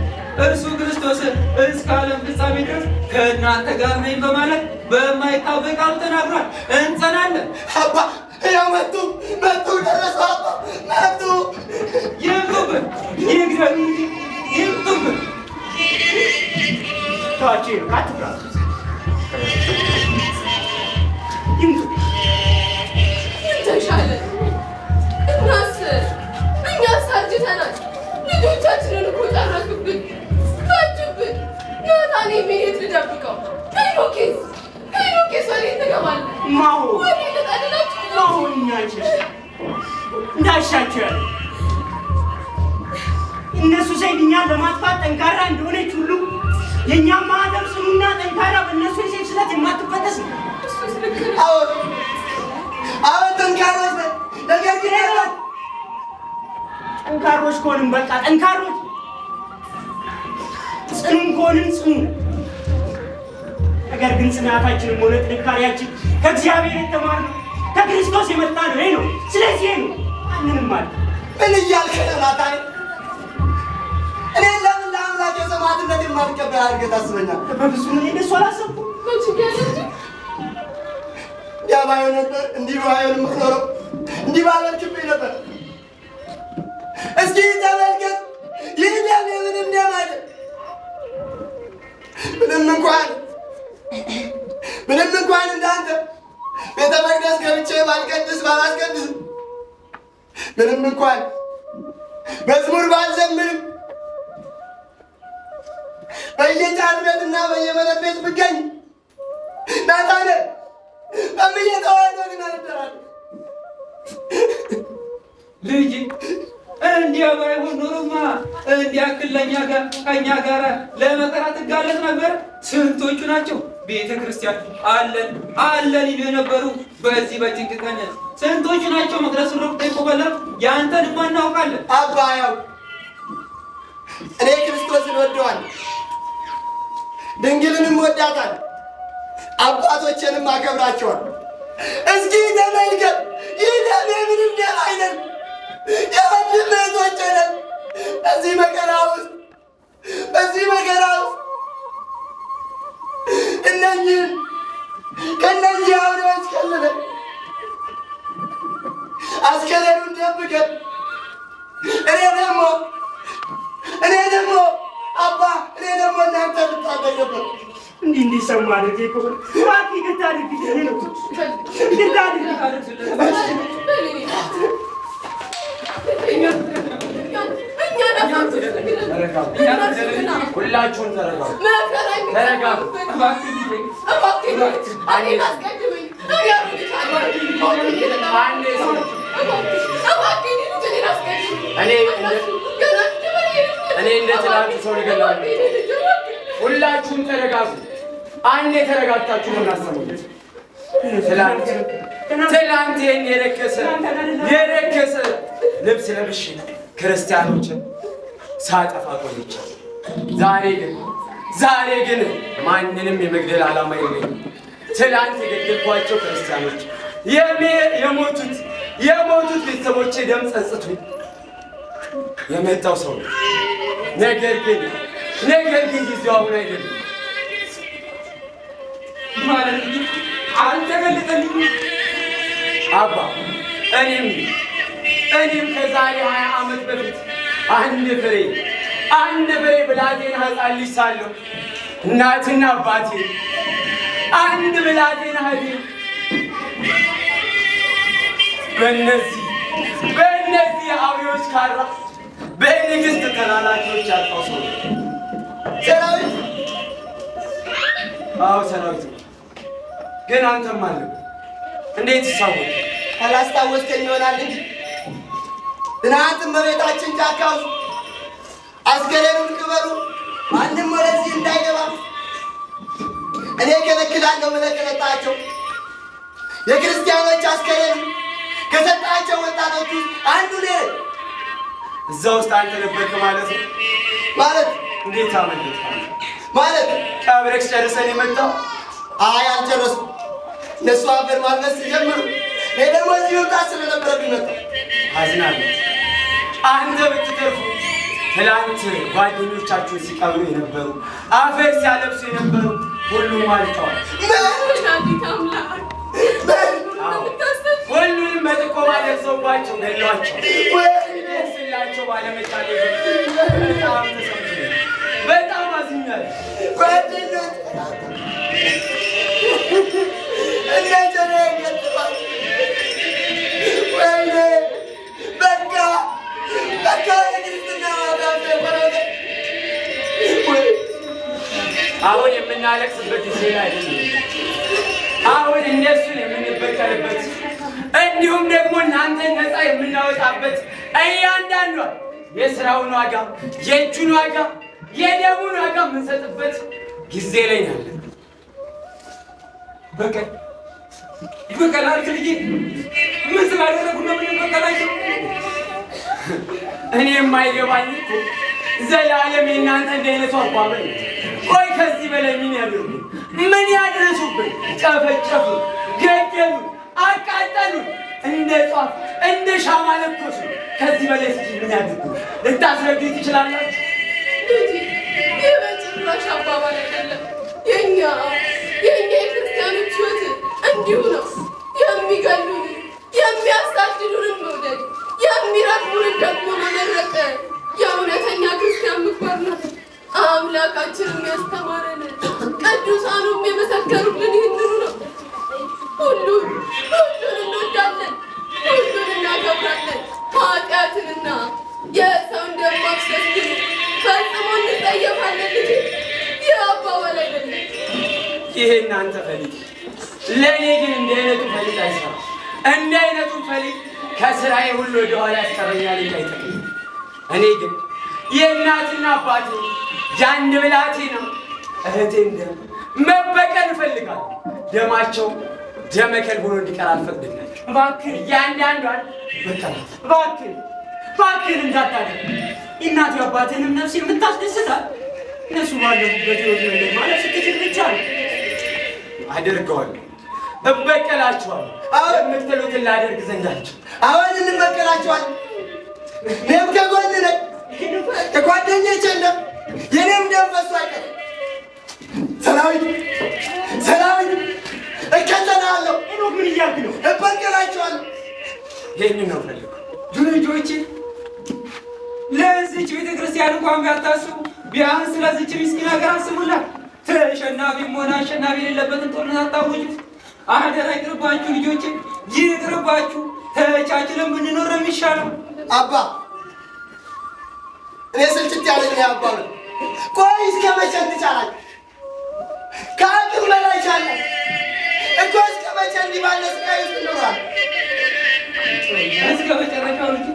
እርሱ ክርስቶስ እስከ ዓለም ፍጻሜ ድረስ ከእናንተ ጋር ነኝ በማለት በማይታወቅ ቃሉ ተናግሯል። እንጸናለን። አባ ያው መጡ ደረሱ። አባ መጡ። ይምጡብን፣ ይግደሉ፣ ይምጡብን። ተዋቸው፣ አትፍራ። ልጆቻችንን እኮ ጨረሱብን፣ ፈጁብን። ናታን የት ልደብቀው? ሄኖኬስ ወዴት ትገባለህ? ማሆ ወዴት ልጠልላችሁ? ማሆ እኛችን እንዳሻቸው ያለ እነሱ ሰይፍ እኛን ለማጥፋት ጠንካራ እንደሆነች ሁሉ የእኛም ማህተም ጽኑና ጠንካራ በእነሱ የሰይፍ ስለት የማትበጠስ ነው። አሁን ጠንካሮች ነን። ነገር ግን ጠንካሮች ከሆንን በቃ ጠንካሮች፣ ጽኑም ከሆንን ጽኑ። ነገር ግን ጽናታችንም ሆነ ጥንካሬያችን ከእግዚአብሔር የተማርነው ከክርስቶስ የመጣ ነው። ይሄ ነው። ስለዚህ ነው ማንንም ማለት ምን እያልክ ነው ናታን? እኔ ለምን ለአምላክ የሰማዕትነት የማልቀበል አድርገህ ታስበኛለህ? በፍጹም እኔ እንደሱ አላሰብኩም። ያ ባይሆን ነበር እንዲህ ባይሆን የምትኖረው እንዲህ ባለችብኝ ነበር። እስኪ ተመልከት፣ ይህ ደም የምንም ደም አይደል። ምንም እንኳን እንዳንተ ቤተ መቅደስ ገብቼ ባልቀድስ ባላስቀድስም፣ ምንም እንኳን መዝሙር ባልዘምርም፣ በየጫት ቤትና በየመጠጥ ቤት ብገኝ ናታን በምዬ ተዋህዶ ግን አልደራለሁ። ልጅ እንዲያ ባይሆን ኖሮማ እንዲያክል ከእኛ ጋር ለመከራ ትጋለጥ ነበር። ስንቶቹ ናቸው ቤተ ክርስቲያን አለን ይሉ የነበሩ በዚህ በጭንቅ ቀን? ስንቶቹ ናቸው መቅደስ ረግጠው የቆበለሩ? ያንተንማ እናውቃለን። አባያው እኔ ክርስቶስን ወደዋለሁ፣ ድንግልንም ወዳታለሁ፣ አባቶቼንም አከብራቸዋለሁ። እስኪ ተመልከት፣ ይህ ደም የምንም ደም አይደለም፣ የወንድም እህቶቼ ደም። በዚህ መከራ ውስጥ እነኝህን ከእነዚህ አውሬዎች ከልለን አስከሬኑን ደብቀን እኔ ደግሞ አባ እናንተ ልታደግ ነበር። እንዲህ እንዲሰማ አድርጌ ከሆነ እባክህ ይቅርታ አድርግልኝ ነው። ይቅርታ አድርግልኝ። ሁላችሁም ተረጋጉ። እኔ እንደ ትናንቱ ሰው ልገላለሁ። ሁላችሁም ተረጋጉ። አንዴ ተረጋግታችሁ ነው እናሰሙት። ትላንት ይህን የረከሰ ልብስ ለብሼ ክርስቲያኖችን ሳጠፋ ቆይቻለሁ። ዛሬ ግን ማንንም የመግደል ዓላማ የለኝም። ትላንት የገደልኳቸው ክርስቲያኖች የሞቱት ቤተሰቦቼ ደም ጸጽቶኝ የመጣው ሰው ነው። ነገር ግን ጊዜው አሁን አይደለም። ማለት አልተገለጠልኝም አባ። እኔም ከዛሬ 20 ዓመት በፊት አንድ ፍሬ ብላቴና ሕፃን ልጅ ሳለሁ እናትና አባቴ አንድ ብላቴና እህቴ በእነዚህ አውሬዎች ካራ በንግሥት ተላላኪዎች ያጣው ሰው ሰራዊት። አዎ ሰራዊት። ግን አንተም አለ እንዴት ይሳወቅ? ካላስታወስከኝ ይሆናል እንጂ ትናንትም በቤታችን ጫካ ውስጥ አስከሬኑን ቅበሩ፣ ማንም ወደዚህ እንዳይገባ እኔ ከለክላለሁ ብለህ ከሰጣቸው የክርስቲያኖች አስከሬን ከሰጣቸው ወጣቶች ውስጥ አንዱ ነህ። እዛ ውስጥ አንተ ነበርክ ማለት ነው? ማለት እንዴት አመለጥክ? ማለት ቀብረክ ጨርሰን የመጣው? አይ አልጨረስኩም። እነሱ አፈር ማልበስ ሲጀምሩ እኔ ደግሞ እዚህ መምጣት ስለነበረብኝ መጣሁ። አዝናለሁ። አንተ ብትተርፉ ትላንት ጓደኞቻችሁን ሲቀብሩ የነበሩ አፈር ሲያለብሱ የነበሩ ሁሉም አልቀዋል። ሁሉንም በጥቆማ ደርሰውባቸው ገድለዋቸው ስላቸው ባለመቻል በጣም ተሰምቶኛል። በጣም አዝኛለሁ። ጓደኞች እንዴት ነው የገጠማት? ወይኔ በቃ የክርስትና ዋጋ አሁን የምናለቅስበት ጊዜ ላይ አይደለም። አሁን እነሱን የምንበቀልበት እንዲሁም ደግሞ እናንተን ነፃ የምናወጣበት እያንዳንዷ የስራውን ዋጋ፣ የእጁን ዋጋ፣ የደሙን ዋጋ የምንሰጥበት ጊዜ ላይ ያለን። በቀል አልክ ልጄ፣ ምን ስላደረጉ ነው የምንበቀላቸው? እኔ የማይገባኝ እኮ ዘላለም የእናንተ እንደ አይነቱ አባባል። ቆይ ከዚህ በላይ ምን ያደርጉ? ምን ያደረሱብን? ጨፈጨፉ፣ ገደሉ፣ አቃጠሉ፣ እንደ ጧፍ እንደ ሻማ ለኮሱ። ከዚህ በላይ እስኪ ምን ያደርጉ? ልታስረዱ ትችላላችሁ? ይህ በጭራሽ አባባል አይደለም። የእኛ የክርስቲያኖች ሕይወት እንዲሁ ነው። የሚገሉንን የሚያሳድዱንን መውደድ፣ የሚረግሙንን ደግሞ መመረቅ የእውነተኛ ክርስቲያን ምግባር ነው። አምላካችንም ያስተማረን ቅዱሳኑም የመሰከሩልን ይህንኑ ነው። ሁሉን እንወዳለን፣ ሁሉን እናከብራለን። ኃጢአትንና የሰውን ደም ማፍሰስ ግን ፈጽሞ እንጸየፋለን እንጂ ይህ አባባል አይደለም። ይሄ እናንተ ፈሊጥ፣ ለእኔ ግን እንደ አይነቱ ፈሊጥ አይሰራም። እንደ አይነቱ ፈሊጥ ከስራዬ ሁሉ ወደኋላ ያስቀረኛል እንጂ አይጠቅምም። እኔ ግን የእናትና አባቴ የአንድ ብላቴና እህቴን ደም መበቀል እፈልጋለሁ። ደማቸው ደመከል ሆኖ እንዲቀር አልፈቅድላቸው። እባክህ እያንዳንዷን በቀላት። እባክህ እንዳታደርግ። የእናቴ አባቴንም ነፍስ የምታስደስታል እነሱ ባለበት ህይወት መንገድ ማለት ስትችል ብቻ ነው። አደርገዋለሁ፣ እበቀላቸዋለሁ። የምትሉትን ላደርግ ዘንዳቸው። አሁን እንበቀላቸዋለን። እኔም ከጎን ነኝ። የጓደኞቼ ደም የኔም ደም ፈሶ አይቀርም። ሰራዊት እከተላለሁ። ምን እያልክ ነው? እበቀላቸዋለሁ። ይህንን ነው ፈልገው ልጆቼ፣ ለዚች ቤተክርስቲያን እንኳን ቢያታስቡ ቢያንስ ለዚች ምስኪን ሀገር አስቡላት። ተሸናፊም ሆነ አሸናፊ የሌለበትን ጦርነት አታውጁት። አደራ ይቅርባችሁ ልጆቼ፣ ይቅርባችሁ። ተቻችለን ብንኖር ነው የሚሻለው። አባ እኔ ስልችት ያለኝ አባ ነው። ቆይ እስከ መቼ እንቻላለን? ከአቅም በላይ ቻለ እኮ። እስከ መቼ እንዲህ ባለ ስቃይ ውስጥ እንኖራለን? እስከ መጨረሻው ልጅ፣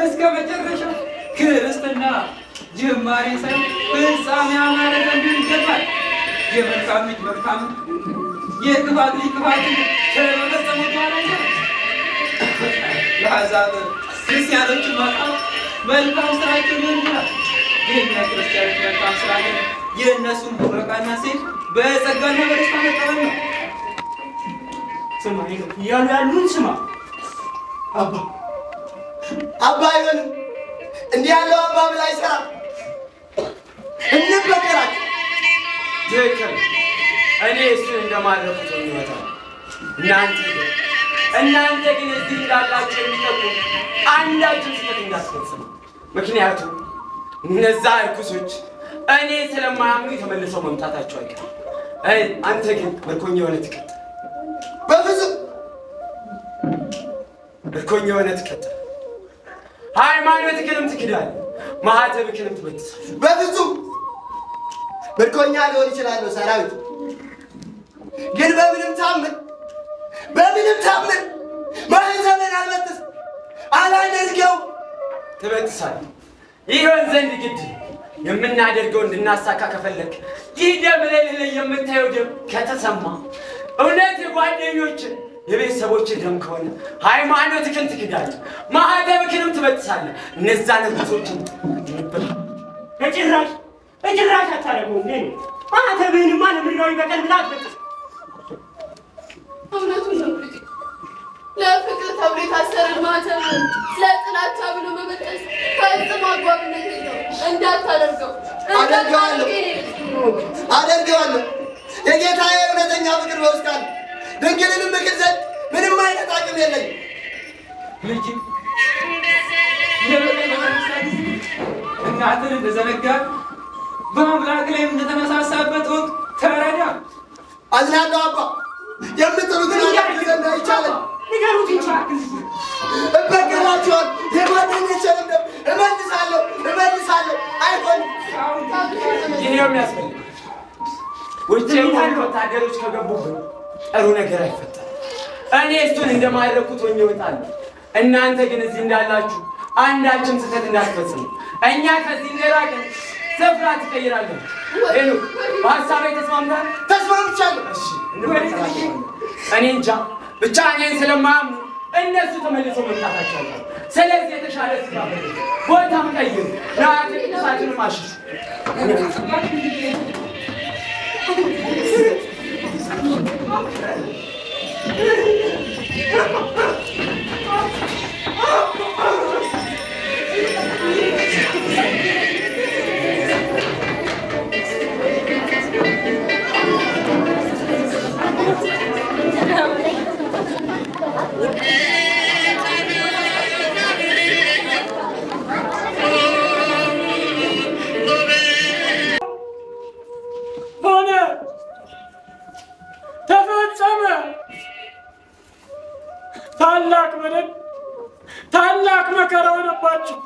እስከ መጨረሻው። ክርስትና ጅማሬ ሳይሆን ፍጻሜ ያማረ ዘንድ ይገባል። የመልካም ልጅ መልካም፣ የክፋት ልጅ ክፋት ከመፈጸሙ በኋላ ለአሕዛብ ክርስቲያኖችን ማቃወም መልካም ስራቸው ሊሆን ይችላል። የእኛ ክርስቲያኖች መልካም ስራ ግን የእነሱን ቡረቃና ሴት በጸጋና በደስታ መቀበል ነው። ስማ እያሉ ያሉን ስማ። አባ አይሆንም፣ እንዲህ ያለው አባብል አይሰራም። እንበቀላቸው። ትክክል። እኔ እሱን እንደማድረጉት ይመጣል። እናንተ ግን እዚህ እንዳላቸው የሚጠቁ አንዳችን ስህተት እንዳትፈጽሙ። ምክንያቱም እነዛ እርኩሶች እኔ ስለማያምኑ ተመልሰው መምጣታቸው አይቀርም። አንተ ግን ምርኮኛ የሆነ ትቀጥል። በፍጹም ምርኮኛ የሆነ ትቀጥል። ሃይማኖትህንም ትክዳለህ፣ ማኅተብህንም ትበጥሳለህ። በፍጹም ምርኮኛ ሊሆን ይችላለሁ ሰራዊት፣ ግን በምንም ታምር ማኅተቤን አልበጥስም፣ አላደርገውም። ትበጥሳለህ። ይሆን ዘንድ ግድ የምናደርገው እንድናሳካ ከፈለግ ይህ ደም ላይ የምታየው ደም ከተሰማ እውነት የጓደኞችን የቤተሰቦች ደም ከሆነ ሃይማኖትህን ትክዳለህ፣ ማኅተብህንም ትበጥሳለህ። እነዛ ነገሮችን በጭራሽ አታደርገውም። ማኅተብህንማ ለምድራዊ በቀል ብለህ አትበጥስም። እውነቱን ነው ልጄ። ለፍቅር ተብሎ የታሰረን ማኅተብ ለጥላቻ ብሎ መበጠስ ፈጽሞ አግባብነት የለውም። እንዳታደርገው። አደርገዋለሁ። የጌታዬ እውነተኛ ፍቅር በውስጥ አለ። ድንግልንም ምክር ዘንድ ምንም አይነት አቅም የለኝም። ልጅ እናትን እንደዘነጋ በአምላክ ላይም እንደተነሳሳበት ወቅት ተረዳ። አዝናለሁ አባ። የምትሉትን አላውቅ ዘንድ አይቻልም። ንገሩት እንጂ እበቀላቸዋለሁ። የጓደኞቼንም ደም እመልሳለሁ። አይሆንም። ይህ ነው የሚያስፈልግ። ውጭ ያሉ ወታደሮች ከገቡብን ጥሩ ነገር አይፈጠርም። እኔ እሱን እንደማይረኩት ሆኜ እወጣለሁ። እናንተ ግን እዚህ እንዳላችሁ አንዳችም ስህተት እንዳትፈጽሙ። እኛ ከዚህ እንደራቅን ስፍራ ትቀይራለን። ሄኖክ በሀሳቤ ተስማምተሃል? ተስማምቻለሁ። እሺ እንመለከታለን። እኔ እንጃ ብቻ እኔን ስለማያምኑ እነሱ ተመልሰው መምጣታቸው አለ። ስለዚህ የተሻለ ስፍራ ቦታም ቀይሩ። ንዋያተ ቅድሳትንም አሽሹ። ሆነ ተፈጸመ። ታላቅ በደል ታላቅ መከራ ሆነባቸው።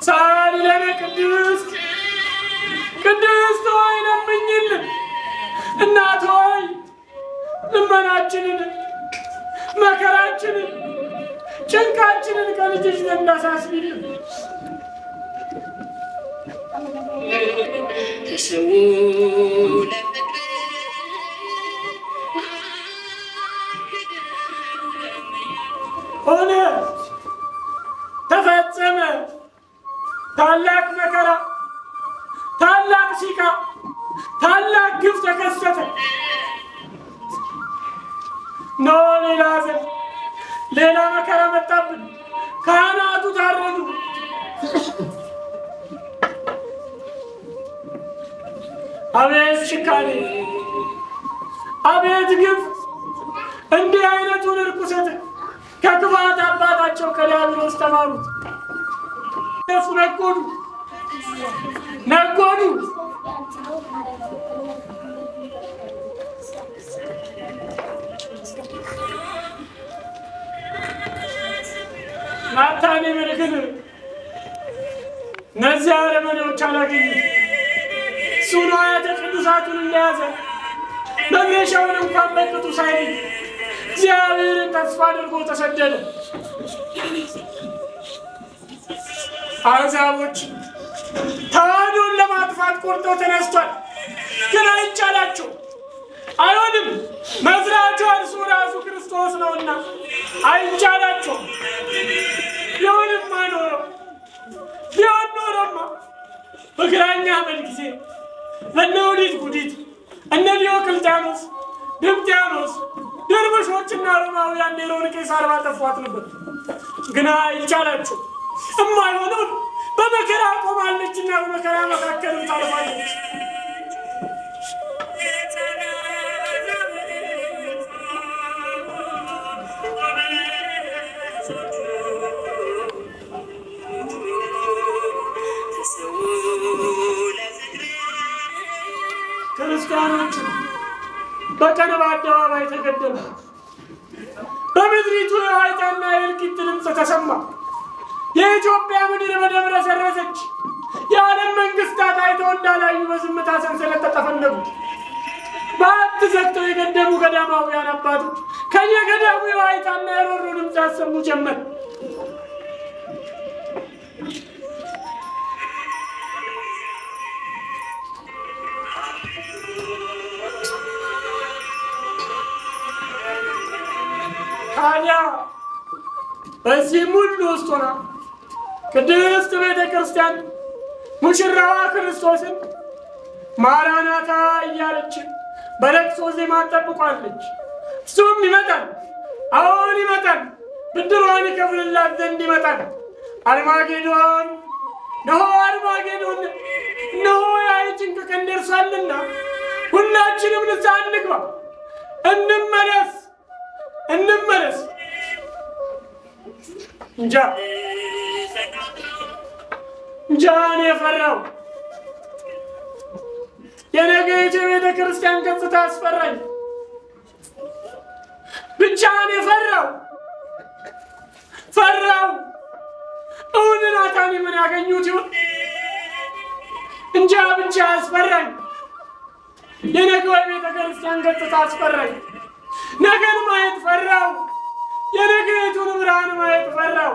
ሳሊ ለነ ቅድስት ቅድስት ሆይ ለምኝልን። እናት ሆይ ልመናችንን መከራችንን ጭንቃችንን ከልጅሽ ዘንድ አሳስቢልን። ሆነ ተፈጸመ። ታላቅ መከራ ታላቅ ሲቃ ታላቅ ግፍ ተከሰተ። ኖ ሌላ ሐዘን ሌላ መከራ መጣብን። ካህናቱ ታረዱ። አቤት ጭካኔ! አቤት ግፍ! እንዲህ አይነቱን ርኩሰት ከክፋት አባታቸው ከዲያብሎስ ተማሩት። እነሱ ነጎዱ ነጎዱ። ናታን ምልክን እነዚያ አረመኔዎች አላገኙት። እሱ ንዋያተ ቅድሳቱን እንደያዘ መግረሻውን እንኳን በቅጡ ሳይል እግዚአብሔርን ተስፋ አድርጎ ተሰደደ። አሕዛቦች ተዋሕዶን ለማጥፋት ቆርጠው ተነስቷል፣ ግን አይቻላቸው። አይሆንም፣ መስራቹ እርሱ ራሱ ክርስቶስ ነውና አይቻላቸው። ቢሆንማ ኖሮ ቢሆን ኖሮማ በግራኛ አመድ ጊዜ እነ ኦዲት ጉዲት እነ ዲዮቅልጥያኖስ ድምጥያኖስ ደርበሾችና ሮማውያን ኔሮን ቄሳር ባጠፏት ነበር። ግና አይቻላቸው። እማይሆነውን በመከራ ቆማለችና በመከራ መካከልም ታልፋለች። ክርስቲያኖች በቀን በአደባባይ ተገደሉ። በምድሪቱ የዋይታና የእልቂት ድምፅ ተሰማ። የኢትዮጵያ ምድር በደም ረሰረሰች። የዓለም መንግስታት አይተው እንዳላዩ በዝምታ ሰንሰለት ተጠፈነጉ። በሀብት ዘግተው የገደሙ ገዳማውያን አባቶች ከየገዳሙ የዋይታና የሮሮ ድምፅ ያሰሙ ጀመር። ታዲያ በዚህም ሁሉ ውስጥ ሆና ቅድስት ቤተ ክርስቲያን ሙሽራዋ ክርስቶስን ማራናታ እያለች በለቅሶ ዜማ ጠብቋለች። እሱም ይመጣል፣ አሁን ይመጣል፣ ብድሯን ይከፍልላት ዘንድ ይመጣል። አርማጌዶን ነሆ፣ አርማጌዶን እነሆ። ያ የጭንቅ ቀን ደርሷልና ሁላችንም ንስሐ እንግባ፣ እንመለስ እንመለስ። እንጃ እኔ ፈራሁ። የነገይቱ የቤተ ክርስቲያን ገጽታ አስፈራኝ። ብቻ እኔ ፈራሁ። እውን ናታን ምን ያገኙት ይሆን? እንጃ ብቻ አስፈራኝ። የነገው ቤተ ክርስቲያን ገጽታ አስፈራኝ። ነገን ማየት ፈራው። የነገይቱን ብርሃን ማየት ፈራው።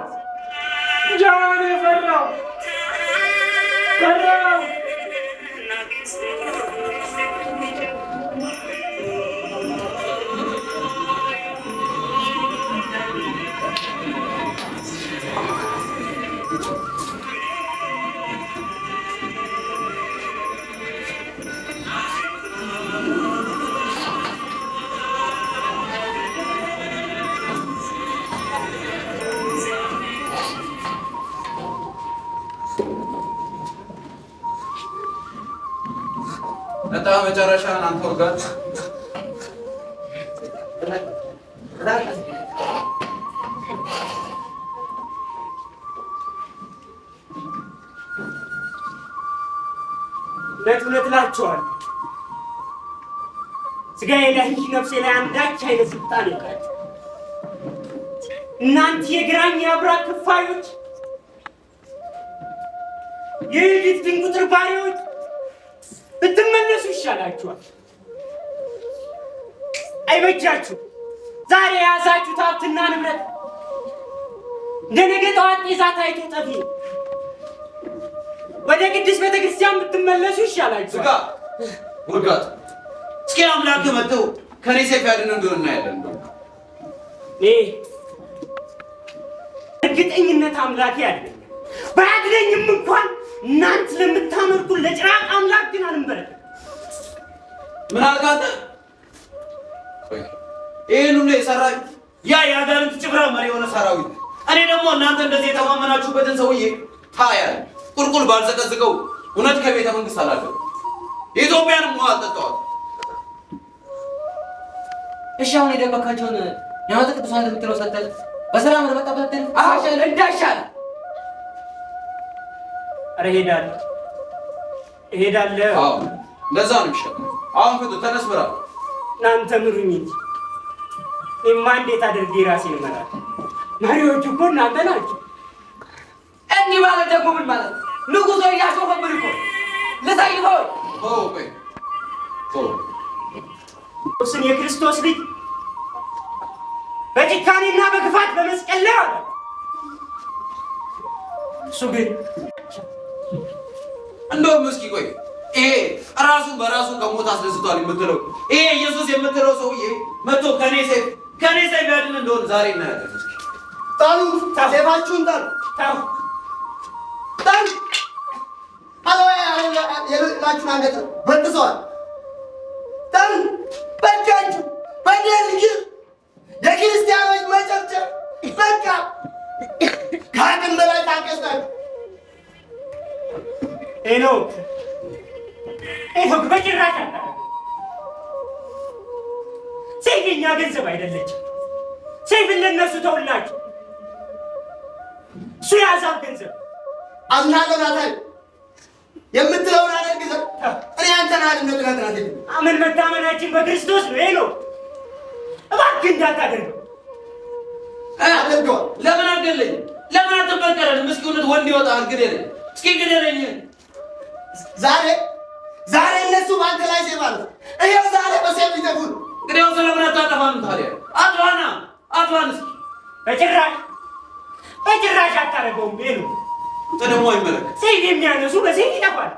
እንጃን ፈራው ፈራው። ነጣ መጨረሻን አንተ ወጋት እውነት እላችኋለሁ ሥጋዬ ላይ እንጂ ነፍሴ ላይ አንዳች አይነት ስልጣን የላችሁም። እናንተ የግራኝ የአብራክ ክፋዮች፣ የዩዲት ድንቁጥር ባሪያዎች ብትመለሱ ይሻላችኋል። አይበጃችሁ። ዛሬ የያዛችሁት ሀብትና ንብረት እንደ ነገ ጠዋት ጤዛ ታይቶ ጠፊ ነው። ወደ ቅድስት ቤተክርስቲያን ብትመለሱ ይሻላችኋል። ስጋ ወጋት እስኪ አምላክ መጥተው ከኔ ሰይፍ ያድን እንደሆነ እናያለን። እርግጠኝነት አምላኬ ያድነኛል። ባያድነኝም እንኳን እናንተ ለምታመልኩ ለጭራቅ አምላክ ግን አልንበረከክም። ምን አልካተ? ይህን ሁሉ የሰራኝ ያ የአጋንንት ጭፍራ መሪ የሆነ ሰራዊት። እኔ ደግሞ እናንተ እንደዚህ የተማመናችሁበትን ሰውዬ ታያል ቁልቁል ባልዘቀዝቀው እውነት ከቤተ መንግስት አላለሁ። የኢትዮጵያንም ውሃ አልጠጣዋል። እሺ አሁን የደበካቸውን የማታ ቅዱሳን የምትለው ሰጠን በሰላም ለመጣበት እንዳሻለ። ኧረ እሄዳለሁ። አዎ ለዛ ነው የሚሻለው። አሁን ፍቱ፣ ተነስ፣ ምራ። እናንተ ምሩኝ እንጂ እኔማ እንዴት አድርጌ ራሴን እመራለሁ? መሪዎቹ እኮ እናንተ ናቸው። እንዲህ ማለት ደግሞ ምን ማለት ነው? ንጉሶ እያሾፈብን እኮ ልታይፈው ቆይ ክርስቶስን የክርስቶስ ልጅ በጭካኔና በክፋት በመስቀል ላይ አለ። እሱ ግን እንደውም እስኪ ቆይ ይሄ ራሱን በራሱ ከሞት አስነስቷል የምትለው ይሄ ኢየሱስ የምትለው ሰውዬ መጥቶ ከኔ ሰይፍ ያድን እንደሆነ ዛሬ እናያለን። እስኪ ጣሉ፣ ሰይፋችሁን ጣሉ። ጣሉ የላችሁን አንገት በጥሰዋል። ጣሉ በእጃችሁ በደልግር የክርስቲያኖች መጨብጨብ በቃ ከአቅም በላይ ታገስናችሁ። ሄኖክ በጭራሽ አታ ሰይፍ የእኛ ገንዘብ አይደለችም። ሰይፍን ለእነሱ ተውላቸው። እሱ የአሕዛብ ገንዘብ። አዝናለሁ ናታን፣ የምትለውን አደርግ ዘንድ እኔ አንተን አልነት ናትናት አመን መታመናችን በክርስቶስ ነው። ሄኖክ እባክህ እንዳታደርገው። አድርገዋል። ለምን አገለኝ? ለምን አትበቀለንም? እስኪ እውነት ወንድ ይወጣል። ግደለኝ፣ እስኪ ግደለኝ። ዛሬ እነሱ በአንተ ላይ ሴፍ አለ። ይኸው ዛሬ በሴፍ ይተፉን። እንግዲያው ስለምን አታጠፋንም ታዲያ? አጥፋን እስኪ። በጭራሽ አታደርገውም። ሄኖክ እንትን ደግሞ አይመለከት ሰይፍ የሚያነሱ በሰይፍ ይጠፋል።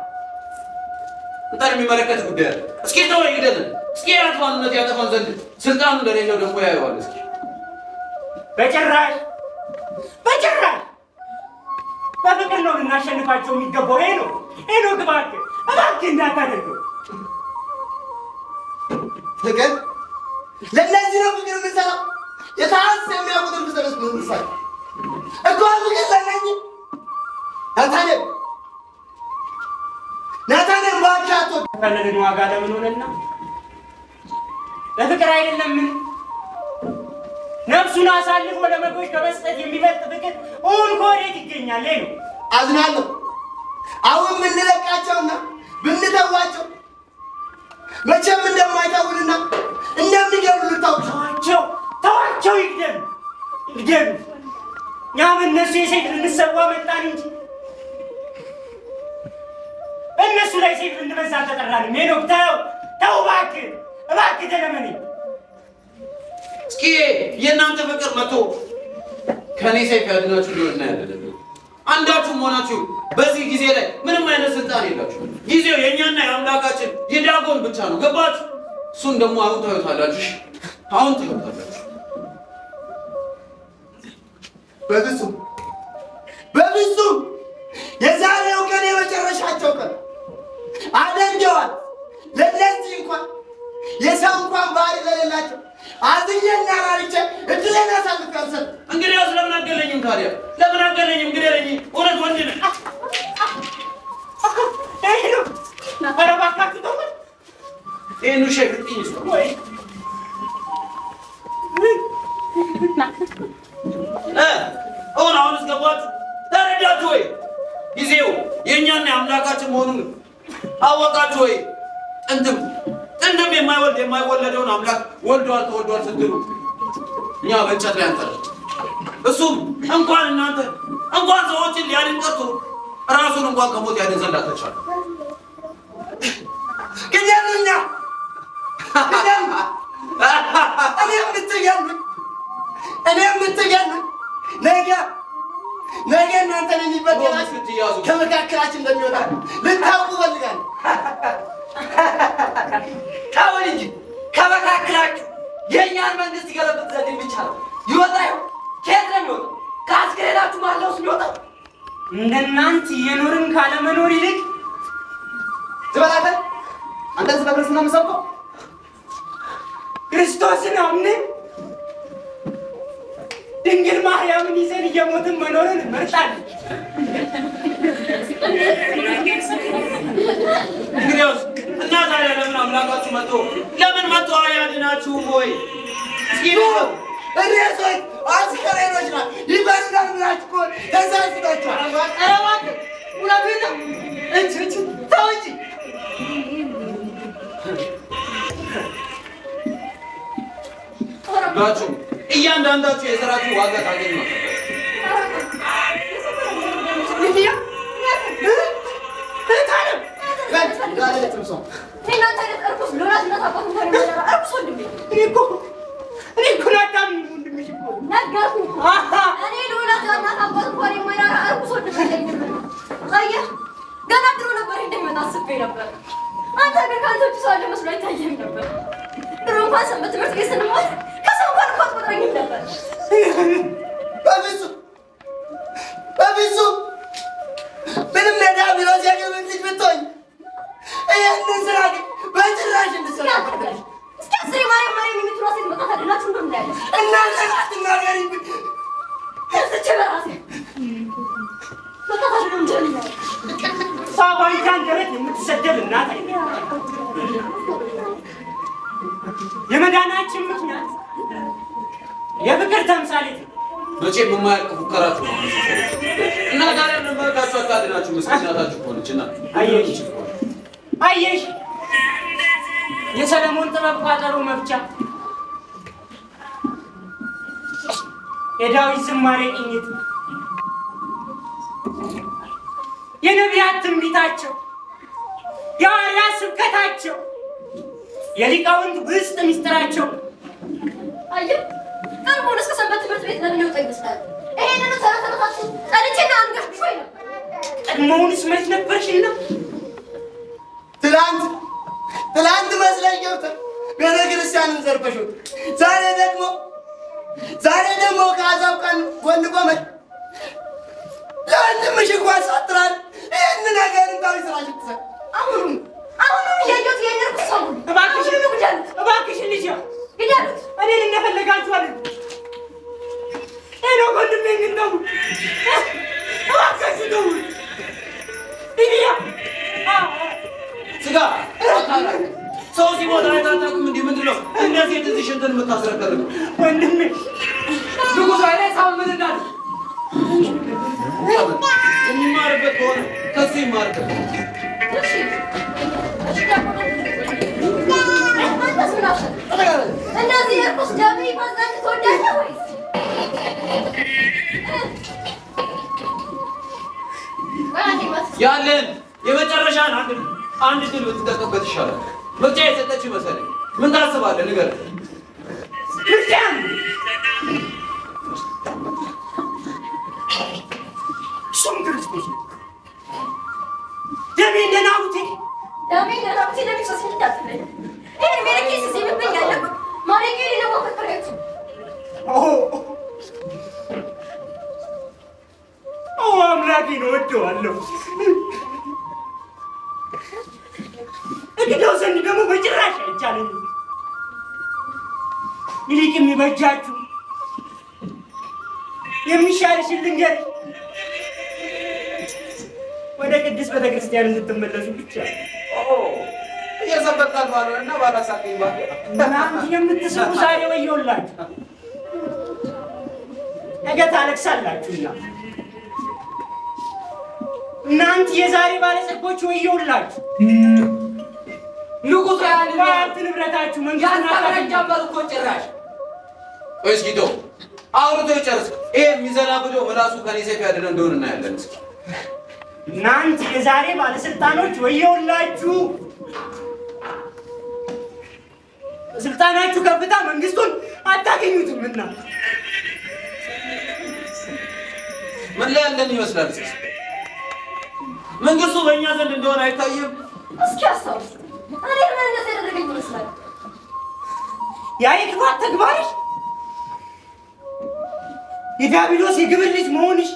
እንትን የሚመለከት ጉዳይ አለ። እስኪ ተወው፣ ይግደልን። እስኪ አጥፋንነት ያጠፋን ዘንድ ስልጣኑ እንደሌለው ደግሞ ያየዋል። እስኪ በጭራሽ በፍቅር ነው ልናሸንፋቸው የሚገባው። ሄኖክ እባክህ እንዳታደርገው። ፍቅር ለእነዚህ ነው ፍቅር የምንሰራው። የታንስ የሚያውቁትን ብሰለስ ነው ምሳሌ እኮ ፍቅር ለእነዚህ ናታንም ባቻቶ ከለልን ዋጋ ለምን ሆነና ለፍቅር አይደለምን? ነፍሱን አሳልፎ ለመጎች ከመስጠት የሚበልጥ ፍቅር ከወዴት ይገኛል? አዝናለሁ። አሁን ብንለቃቸውና ብንተዋቸው መቼም እንደማይተውንና እንደሚገሉ ልታውቅ። ተዋቸው፣ ይግደሉ። እኛም እነሱ የሰይፍ ልንሰዋ መጣን እንጂ እነሱ ላይ ሰይፍ እንድመዛ አልተጠራንም። ሄኖክ ተው እባክህ ተለመነኝ። እስኪ የእናንተ ፍቅር መጥቶ ከኔ ሰይፍ ያድናችሁ ሊሆን ያደረገ አንዳችሁም ሆናችሁ በዚህ ጊዜ ላይ ምንም አይነት ስልጣን የላችሁ። ጊዜው የእኛና የአምላካችን የዳጎን ብቻ ነው። ገባችሁ? እሱን ደግሞ አሁን ታዩታላችሁ። አሁን ታዩታላችሁ። በፍጹም የዛሬው ቀን የመጨረሻቸው ቀን አደርገዋል። ለእነዚህ እንኳን የሰው እንኳን ባህሪ ለሌላቸው አዝኜና ራርቼ እድሌን አሳልፌ አልሰጥም። እንግዲያውስ ለምን አገለኝም ታዲያ? ለምን አገለኝም? ግደለኝ። እውነት ወንድ ነህ። ኧረ እባካችሁ ተውት። ይህን ውሻ ግጥኝ ይስጥ ወይ አሁንስ ገባችሁ? ተረዳችሁ ወይ? ጊዜው የእኛና የአምላካችን መሆኑን አወቃችሁ ወይ? ጥንትም የማይወለደውን አምላክ ወልዷል ተወልዷል ስትሉ እኛ በእንጨት ላይ አንጠልጥ። እሱም እንኳን እናንተ እንኳን ሰዎችን ሊያድን ቀርቶ ራሱን እንኳን ከሞት ያድን ዘንድ አልተቻለም። ግደሉኛ! እኔ የምትገሉኝ ነገ እናንተን የሚበደላችሁ ከመካከላችን እንደሚወጣ ልታውቁ እፈልጋለሁ። ታወል እንጂ ከመካከላችሁ የእኛን መንግስት ይገለብጥ ዘንድ የሚቻለው ይወጣ ይሆን? ከየት ነው የሚወጣው? ከአስክሬናችሁ ማለው የሚወጣው? እንደናንተ የኖርን ካለመኖር ይልቅ ትበላለህ። አንተን ስለ ክርስትና የምሰብከው ክርስቶስን አምነን ድንግል ማርያምን ይዘን እየሞትን መኖርን እመርጣለሁ። እንግዲያውስ እና ታዲያ ለምን አምላካችሁ ለምን መጥቶ አያድናችሁም ወይ? እስኪ እነዚህ አስከሬኖች ናት ይበሉናል ብላችሁ እኮ ተሳስታችኋል። ኧረ እባክህ እውነቴን ነው። ተው እንጂ ናችሁ። እያንዳንዳችሁ የሥራችሁ ዋጋ ታገኙ ነው። ገና ድሮ ነበር እንደሚመጣ አስቤ ነበር። አንተ ግን ከአንተ ውጭ ሰው አለ መስሎ አይታየም ነበር። ድሮ እንኳን ሰንበት ትምህርት ቤት ስንማር ከሰው እንኳን አትቆጥረኝም ነበር። በፍጹም ምንም የዲያብሎስ የግብር ልጅ ብትሆኝ ይህንን ስራ ግን በጭራሽ እንድትሰራ አልፈቅድልሽም። እስኪ አስሬ ማርያም የምትሏ ሴት መጣት አድናችሁ እንደምናያለን። እናንተ አትናገሪብኝ። ያስቼ በራሴ መጣት አድኖ እንጀምናል። ሳባይታን ደረት የምትሰደብ እናት የመዳናችን ምክንያት የፍቅር ተምሳሌት መቼም የማያልቅ ፉከራችሁ ነው እና ታዲያ ለማታችሁ አታድናችሁ ምስኪናታችሁ ሆነችና አየሽ የሰለሞን ጥበብ ቋጠሮ መፍቻ የዳዊት ዝማሬ ቅኝት የነቢያት ትንቢታቸው የሐዋርያት ስብከታቸው የሊቃውንት ውስጥ ምስጢራቸው አየህ ቀርቦን እስከ ሰንበት ትምህርት ቤት ለምን ይወጣ ይመስላል? ይሄንን ተረተረታችሁ ጠልቼና አንገፍሽ ወይ ነው ቀድሞውንስ መች ነበርሽና ትላንት መስለኝ ገብተን ቤተ ክርስቲያንን ዘርፈሽ ዛሬ ደግሞ ከአዛብ ቀን ጎን ቆመች ለወንድምሽ እንኳን ሳትራል ይህን ነገር እንዳዊ ስራሽ ትሰር አሁኑም እያየሁት የነርኩ ሰው እባክሽን ልጅ ግደሉት። እኔን እንደፈለጋችሁ አለ ሄኖክ ወንድሜ ግን ተው እባካችሁ ተው ኢዲያ ስጋ ሰው ሲሞት አይታጣኩም እንዴ? ምንድነው እንደዚህ እዚህ እንትን የምታስረከረው? ወንድሜ ንጉሥ ኃይሌ ሳብ ምን እንዳለ የሚማርበት ከሆነ ከሱ ይማርበት። እሺ አንተስ ምን አሰብ እንደዚህ የርኩስ ደም ይፈዛል ትወዳለህ ወይስ ያለን የመጨረሻን አንድ አንድ ድል ብትጠቀምበት ይሻላል። ምርጫ የሰጠችህ መሰለኝ። ምን ታስባለህ? ንገረኝ። ምርጫ እሱም ክርስቶስ ደሜ እንደናቡቴ ለሚሶስ እንዳትለኝ ይህን ሜለኬ ሲዜ ምብኝ ያለኩት ማለቄ ሌለሞ ፈጠሪያችሁ አምላኬን እወደዋለሁ። እንግዲያው ዘንድ ደግሞ በጭራሽ አይቻለኝም። ይልቅ የሚበጃችሁ የሚሻልሽን ልንገርሽ፣ ወደ ቅድስት ቤተክርስቲያን እንድትመለሱ ብቻ። እየሰበካል ማለት እና ባላሳቀኝ ባለ እናንተ የምትስቁ ዛሬ ወዮላችሁ፣ ነገ ታለቅሳላችሁና። እናንተ የዛሬ ባለጸጎች ወዮላችሁ። ንጉሡ ሀብት ንብረታችሁ መንግስትና ጀመር እኮ ጭራሽ። እስኪ ተው አውርቶ ይጨርስ። ይሄ የሚዘላብደው ምላሱ ከኔ ሰይፍ ያድነ እንደሆነ እናያለን። እስኪ እናንተ የዛሬ ባለስልጣኖች ወዮላችሁ። ስልጣናችሁ ከፍታ መንግስቱን አታገኙትምና ምን ላይ ያለን ይመስላል? መንግስቱ በእኛ ዘንድ እንደሆነ አይታይም? እስኪ አስታውስ። እኔ ምን እንደዚህ ያደረገኝ ይመስላል? ያ የክፋት ተግባርሽ፣ የዲያብሎስ የግብር ልጅ መሆንሽ፣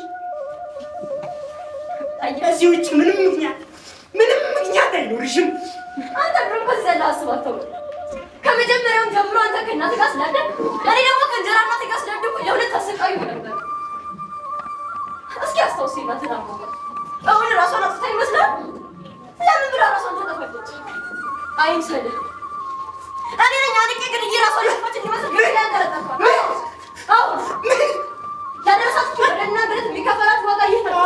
ከዚህ ውጭ ምንም ምክንያት አይኖርሽም። አንተ ብሩን ከዚህ ዘላ አስባተው ከመጀመሪያውም ጀምሮ አንተ ከእናትህ ጋር ስላደግ እኔ ደግሞ ከእንጀራ እናትህ ጋር ስላደግኩ ለሁለት አሰቃዩ ነበር። እስኪ አስታውስ። እናትህ አሁን ራሷን አጥፍታ ይመስላል? ለምን ብላ ራሷን ታጠፋለች? አይምሰልህ። እኔ ነኝ አንቄ ግን ራሷን ያጠፋች እንዲመስል ግን ያንጠረጠርኳት። አዎ ለደረሳችሁ ለእና ብለት የሚከፈላት ዋጋ ይህ ነው።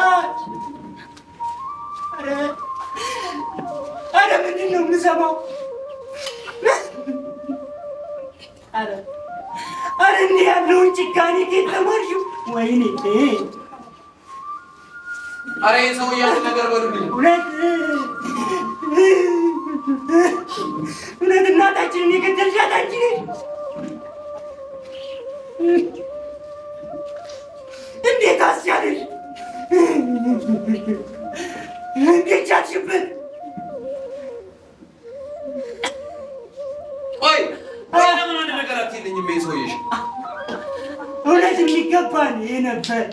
ኧረ ምንድን ነው የምሰማው? ኧረ እንዲህ ያለውን ጭካኔ ከየት ተማርሽው? ወይኔ! ኧረ ይሄ ሰው እያለ ነገር በሉልኝ። እውነት እናታችንን የገደልሻት አንቺ ነሽ? እንዴት አስቻለሽ? እንዴት ቻልሽበት? ቆይ ለምን አንድ ነገር አትይልኝም? ይሄ ሰውዬሽ እውነት የሚገባን ይሄ ነበር።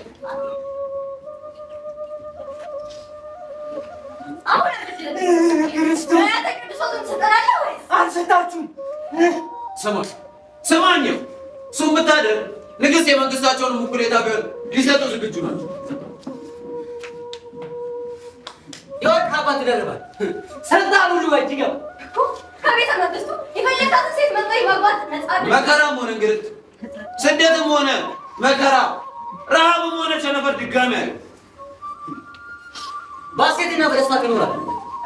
ክርስቶስ አልሰጣችሁም። ስማኝም እሱም ብታደር ንግሥት የመንግስታቸውን እኩሌታ ቢሆን ሊሰጡ ዝግጁ ናቸው። የወርቅ ካባ ትደርባል። ስልጣን ሁሉ በእጅ ገባ። ከቤተ መንግስቱ የፈለጋትን ሴት መጥቶ የማግባት ነፃነት፣ መከራም ሆነ እንግልት፣ ስደትም ሆነ መከራ፣ ረሃብም ሆነ ቸነፈር ድጋሚ አለ። በሐሴትና በደስታ ትኖራለህ።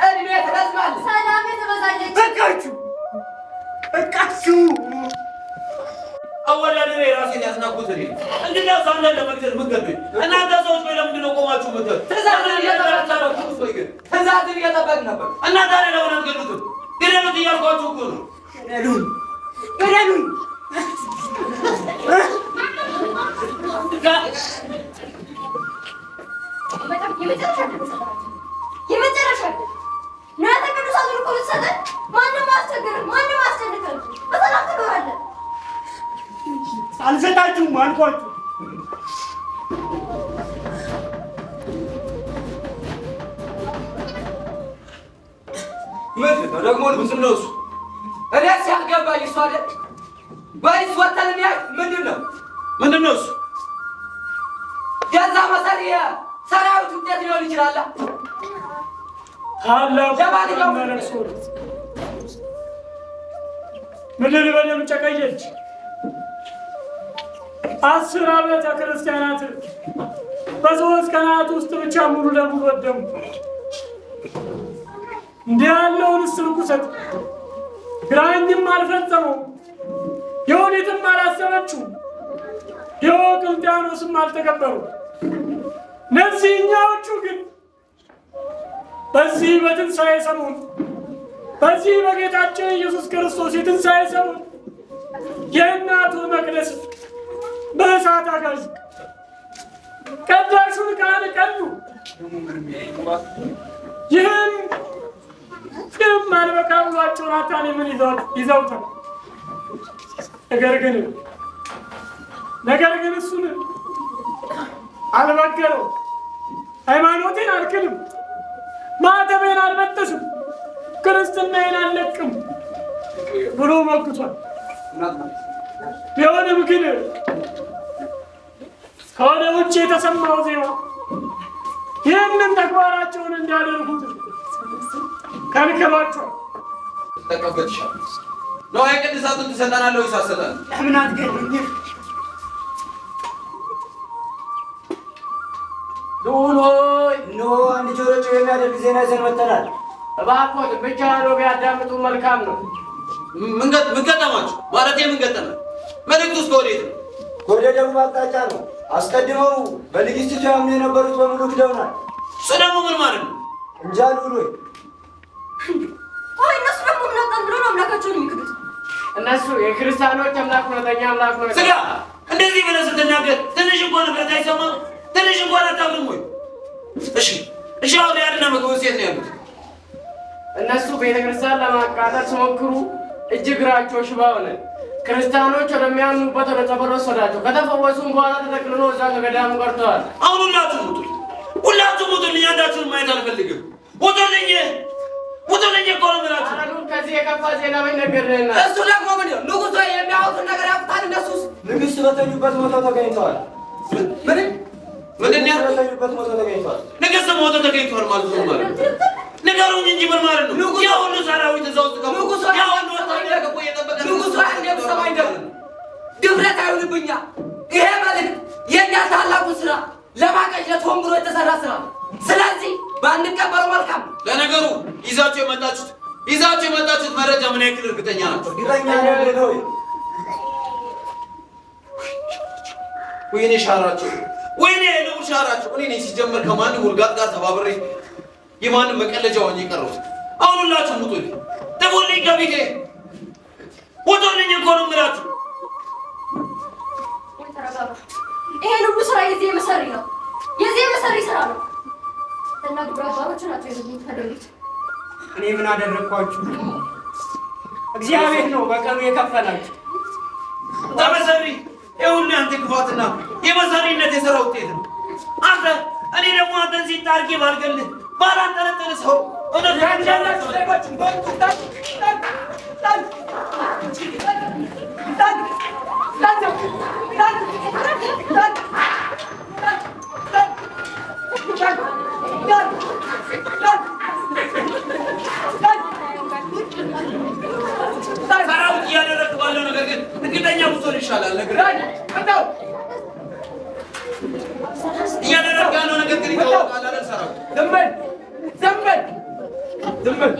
እድሜ ትረዝማለህ። ሰላም ትበዛለች። በቃችሁ በቃችሁ። አወዳደር የራሴን ያስናኩት እኔ እንግዲህ ዛንዳ ለመግደል ምንገዱኝ እናንተ ሰዎች ወይ ለምንድን ነው ቆማችሁ ምትል? ትእዛዝን እየጠበቅን ነበር። እና ታዲያ ለምን አትገሉትም? ግደሉት እያልኳችሁ እኮ ነው። ገደሉኝ። የመጨረሻ ንዋያተ ቅድሳቱን እኮ ብትሰጠን ማንም አያስቸግርም፣ ማንም አያስጨንቅም። በሰላም ትኖራለህ። አልሰጣችሁም አልኳችሁ። ምንድን ነው ደግሞ ምንድን ነው እሱ? እኔ ሲያልገባኝ እሱ አይደል ወይስ ወተን የሚያይ ምንድን ነው? ምንድን ነው እሱ? የዛ መሰሪ ሰራዊት ውጤት ሊሆን ይችላል። ታላቁ ለቅሶ ምድር በደም ጨቀየች። 10 አብያተ ክርስቲያናት በ3 ቀናት ውስጥ ብቻ ሙሉ ለሙሉ ወደሙ። እንዲህ ያለውን ርኩሰት ግራኝም አልፈጸመው፣ የወዴትም አላሰበችው፣ ዲዮቅልጥያኖስም አልተከበሩ። እነዚህኛዎቹ ግን በዚህ በትንሣኤ ሰሞን በዚህ በጌታችን ኢየሱስ ክርስቶስ የትንሣኤ ሰሞን የእናቱን መቅደስ በእሳት አጋዙ። ቀዳሹን ካህን ቀኙ። ይህም አልበቃ ብሏቸው ናታኒምን ይዘውታል። ነገር ግን እሱን አልበገረው። ሃይማኖቴን አልክልም፣ ማተቤን አልበጥስም፣ ክርስትናዬን አልለቅም ብሎ መክቷል። ቢሆንም ግን ከወደ ውጭ የተሰማው ዜማ ይህንን ተግባራቸውን እንዲያደርጉት ከልክሏቸዋል። ተቀበልሻል ንዋየ ቅድሳቱን ትሰጠናለህ ወይስ አትሰጠንም? ለምን አትገድሉኝም? ልዑል ሆይ እነሆ አንድ ጆሮ ጭው የሚያደርግ ዜና ይዘን መጥተናል። እባክዎት ብቻ ሄዶ ቢያዳምጡ መልካም ነው። ምን ገጠማችሁ? ማለቴ ምን ገጠመ? መልእክቱስ ከወዴት ነው? ወደ ደቡብ አቅጣጫ ነው። አስቀድመው በንግሥቲቱ ያምኑ የነበሩት በሙሉ ክደውናል። እሱ ደግሞ ምን ማለት ነው? እንጃ ልዑል ሆይ። እነሱ ደግሞ ምን አጣን ብሎ ነው አምላካቸውን የሚክዱት? እነሱ የክርስቲያኖች አምላክ እውነተኛ አምላክ ነው። ስጋ እንደዚህ ብለህ ስትናገር ትንሽ እንኳን ንብረት አይሰማም? ትንሽ እንኳን አታምንም ወይ? እሺ አሁን ያድና መግቦት ሴት ነው ያሉት። እነሱ ቤተክርስቲያን ለማቃጠል ሲሞክሩ እጅ እግራቸው ሽባ ሆነ። ክርስቲያኖች ወደሚያምኑበት ወደ ጸበል ወሰዳቸው። ከተፈወሱም በኋላ ተጠቅልሎ እዛ ከገዳሙ ቀርተዋል። አሁን ሁላችሁም ውጡልኝ። አንዳችሁን ማየት አልፈልግም። ውጡልኝ እኮ ነው የምላችሁ። ከዚህ የከፋ ዜና ምን ነገርህና? እሱ ደግሞ ምን ነው ንጉሥ የሚያወጡን ነገር ያውቁታል። እነሱስ ንግሥት በተኙበት ሞተው ተገኝተዋል። ምንድን ነው በተኙበት ሞተው ተገኝተዋል? ንግሥት ሞተው ተገኝተዋል ማለት ነው ማለት ንገሩኝ እንጂ ምን ማለት ነው? ያ ሁሉ ሰራዊት እዛ ውስጥ ንጉሥ ሰማኝ ደግሞ ድፍረት አይሆንብኛ። ይሄ መልእክት የእኛ ታላቁ ስራ ለማቀጨት ሆን ብሎ የተሰራ ስራ። ስለዚህ ባንቀበለው መልካም። ለነገሩ ይዛችሁ የመጣችሁት መረጃ ምን ያክል እርግጠኛ ናችሁ? እርግጠኛ ነው። ወይኔ ሻራችሁ፣ ወይኔ ልዑል ሻራችሁ። እኔ ነኝ ሲጀመር ከማንም ውልጋጥ ጋር ተባብሬ የማንም መቀለጃ ሆኜ የቀረሁት። አሁን ሁላችሁም ውጡልኝ፣ ጥፉልኝ ከቤቴ ውጡልኝ እኮ ነው የምላችሁ። ይሄን ሁሉ ስራ የዚህ መሰሪ ነው፣ የዚህ መሰሪ ስራ ነው። እና ግብረ አባሮቹ ናቸው የምታደርጉት። እኔ ምን አደረግኳችሁ? እግዚአብሔር ነው በቀኑ የከፈላችሁ። ተመሰሪ ይሁን አንተ ክፋትና የመሰሪነት የሥራ ውጤት ነው። እኔ ደግሞ አንተን ሲታርጌ ባልገልህ ባላንጠለጠለ ሰው እውነት ያንዳላችሁ ዜጎች ሰራዊት እያደረግ ባለው ነገር ግን እርግጠኛ ብትሆን ይሻላል። ነገር እያደረግ ያለው ነገር ግን ይታወቃል። አለ ሰራዊት ዝም በል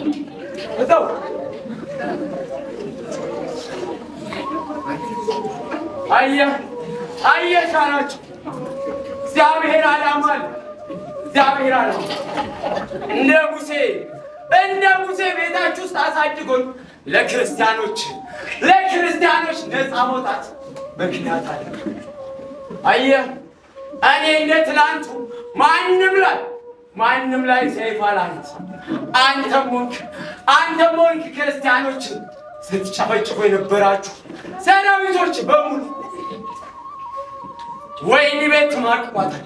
እዛው አየህ ሻራችሁ እግዚአብሔር ዓላማ እንደ ሙሴ ቤታችሁ ውስጥ አሳድጎን ለክርስቲያኖች ነፃ መውጣት ምክንያት አለ። አየህ እኔ እንደ ትናንቱ ማንም ላይ ሰይፍ አላነሳም። አንተም ሆንክ ክርስቲያኖችን ስትጨፈጭፉ የነበራችሁ ሰራዊቶች በሙሉ ወይኒ ቤት ማቅቋታል።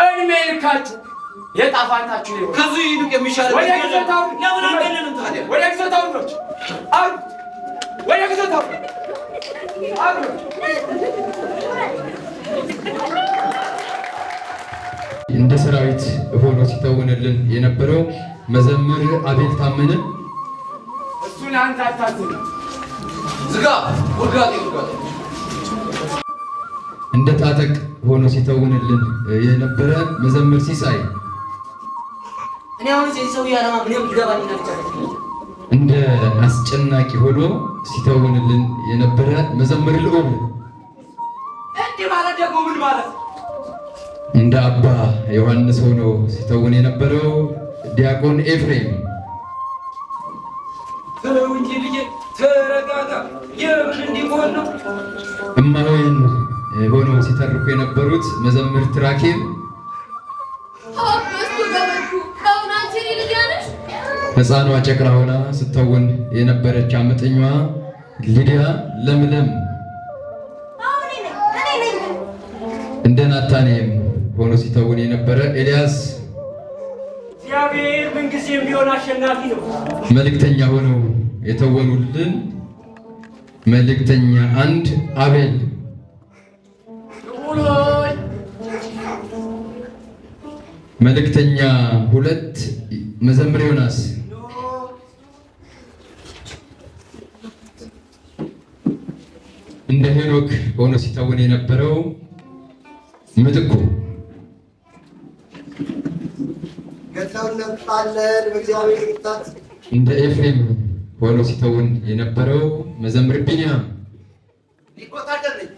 እድሜ ልካችሁ የጣፋንታችሁ ይሆናል። ከዚህ ይልቅ የሚሻለው ወደ ግዞታው ለምን አንገለንም ታዲያ? ወደ ግዞታው ነው ወደ ግዞታው እንደ ሰራዊት ሆኖ ሲተውንልን የነበረው መዘምር አቤል ታመነ እሱን አንተ አታዝን። ዝጋ ውርጋጤ እንደ ታጠቅ ሆኖ ሲተውንልን የነበረ መዘምር ሲሳይ እኔ አሁን እዚህ ሰው ያለማ ምንም ሊገባኝ አልቻለም። እንደ አስጨናቂ ሆኖ ሲተውንልን የነበረ መዘምር ልዑል እንዲህ ማለት ደግሞ ምን ማለት? እንደ አባ ዮሐንስ ሆኖ ሲተውን የነበረው ዲያቆን ኤፍሬም ተው እንጂ ልጄ ተረጋጋ። የምን እንዲሆን ነው? እማሆይን ሆነው ሲተርኩ የነበሩት መዘምር ትራኬብ ሕፃኗ ጨቅላ ሆና ስተውን የነበረች አመጠኛዋ ሊዲያ ለምለም እንደ ናታኔም ሆኖ ሲተውን የነበረ ኤልያስ እግዚአብሔር ምንጊዜም ቢሆን አሸናፊ ነው። መልእክተኛ ሆነው የተወኑልን መልእክተኛ አንድ አቤል መልእክተኛ ሁለት መዘምር ዮናስ እንደ ሄኖክ ሆኖ ሲተውን የነበረው ምትኩ ገድለውን ነቅጣለን በእግዚአብሔር ይቅጣት። እንደ ኤፍሬም ሆኖ ሲተውን የነበረው መዘምር ቢንያም ሊቆጣጠር ነኝ።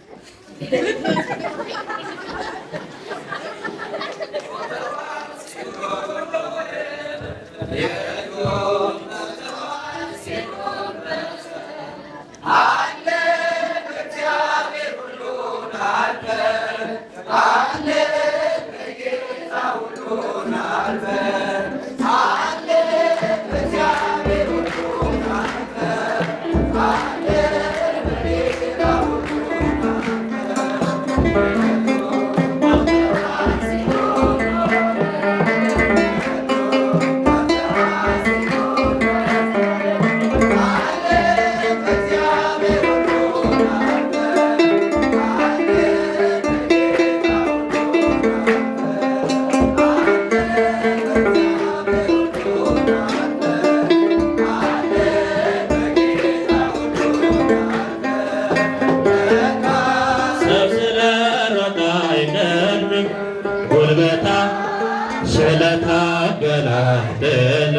ስለታገላደለ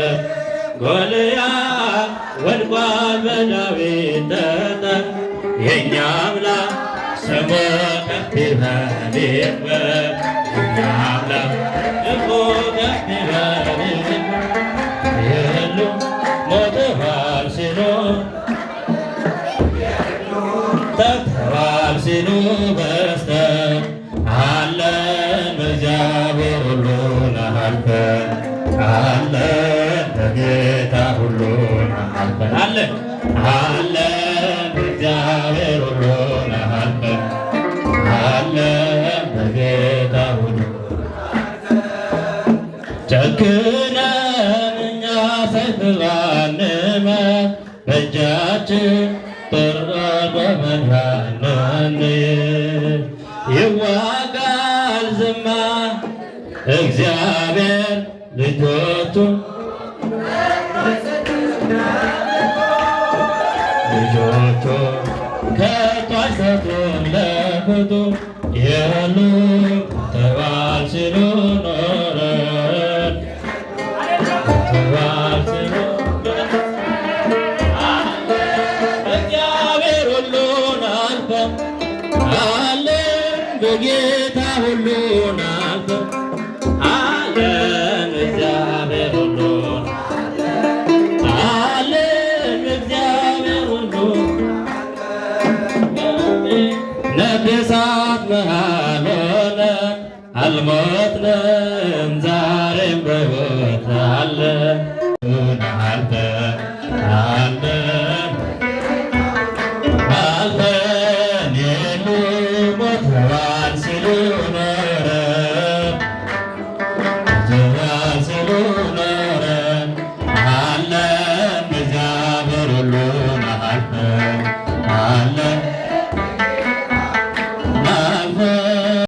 ጎልያድ ወድቋል በዳዊት ጠጠር የእኛ አምላክ ስሙ ከፍ ይበል ይክበር የእኛ አምላክ ስሙ ከፍ ይበል ይክበር የሉም ሞተዋል ሲሉ ጠፍተዋል ሲሉ በስተው አለን በእግዚአብሔር ሁሉን አልፈን አለን በጌታ ሁሉን አልፈን አለን በእግዚአብሔር ሁሉን አልፈን አለን በጌታ ሁሉን ጨክነን እኛ ሰይፍ ባንመት በእጃችን በመድኃኒዓለም ይዋጋል ዝማ እግዚአብሔር ልጆቹ ከቶ አይሰጡም ለፍቱ የሉም ተባል ሲሉ ኖረን ተባል ሲሉ በጌታ ሁሉን አልፈን አለን እግዚአብሔር ሁሉን አለን እግዚአብሔር ሁሉን ነፍሳት መሃል ሆነን አልሞትንም ዛሬም በሕይወት አለን አልፈን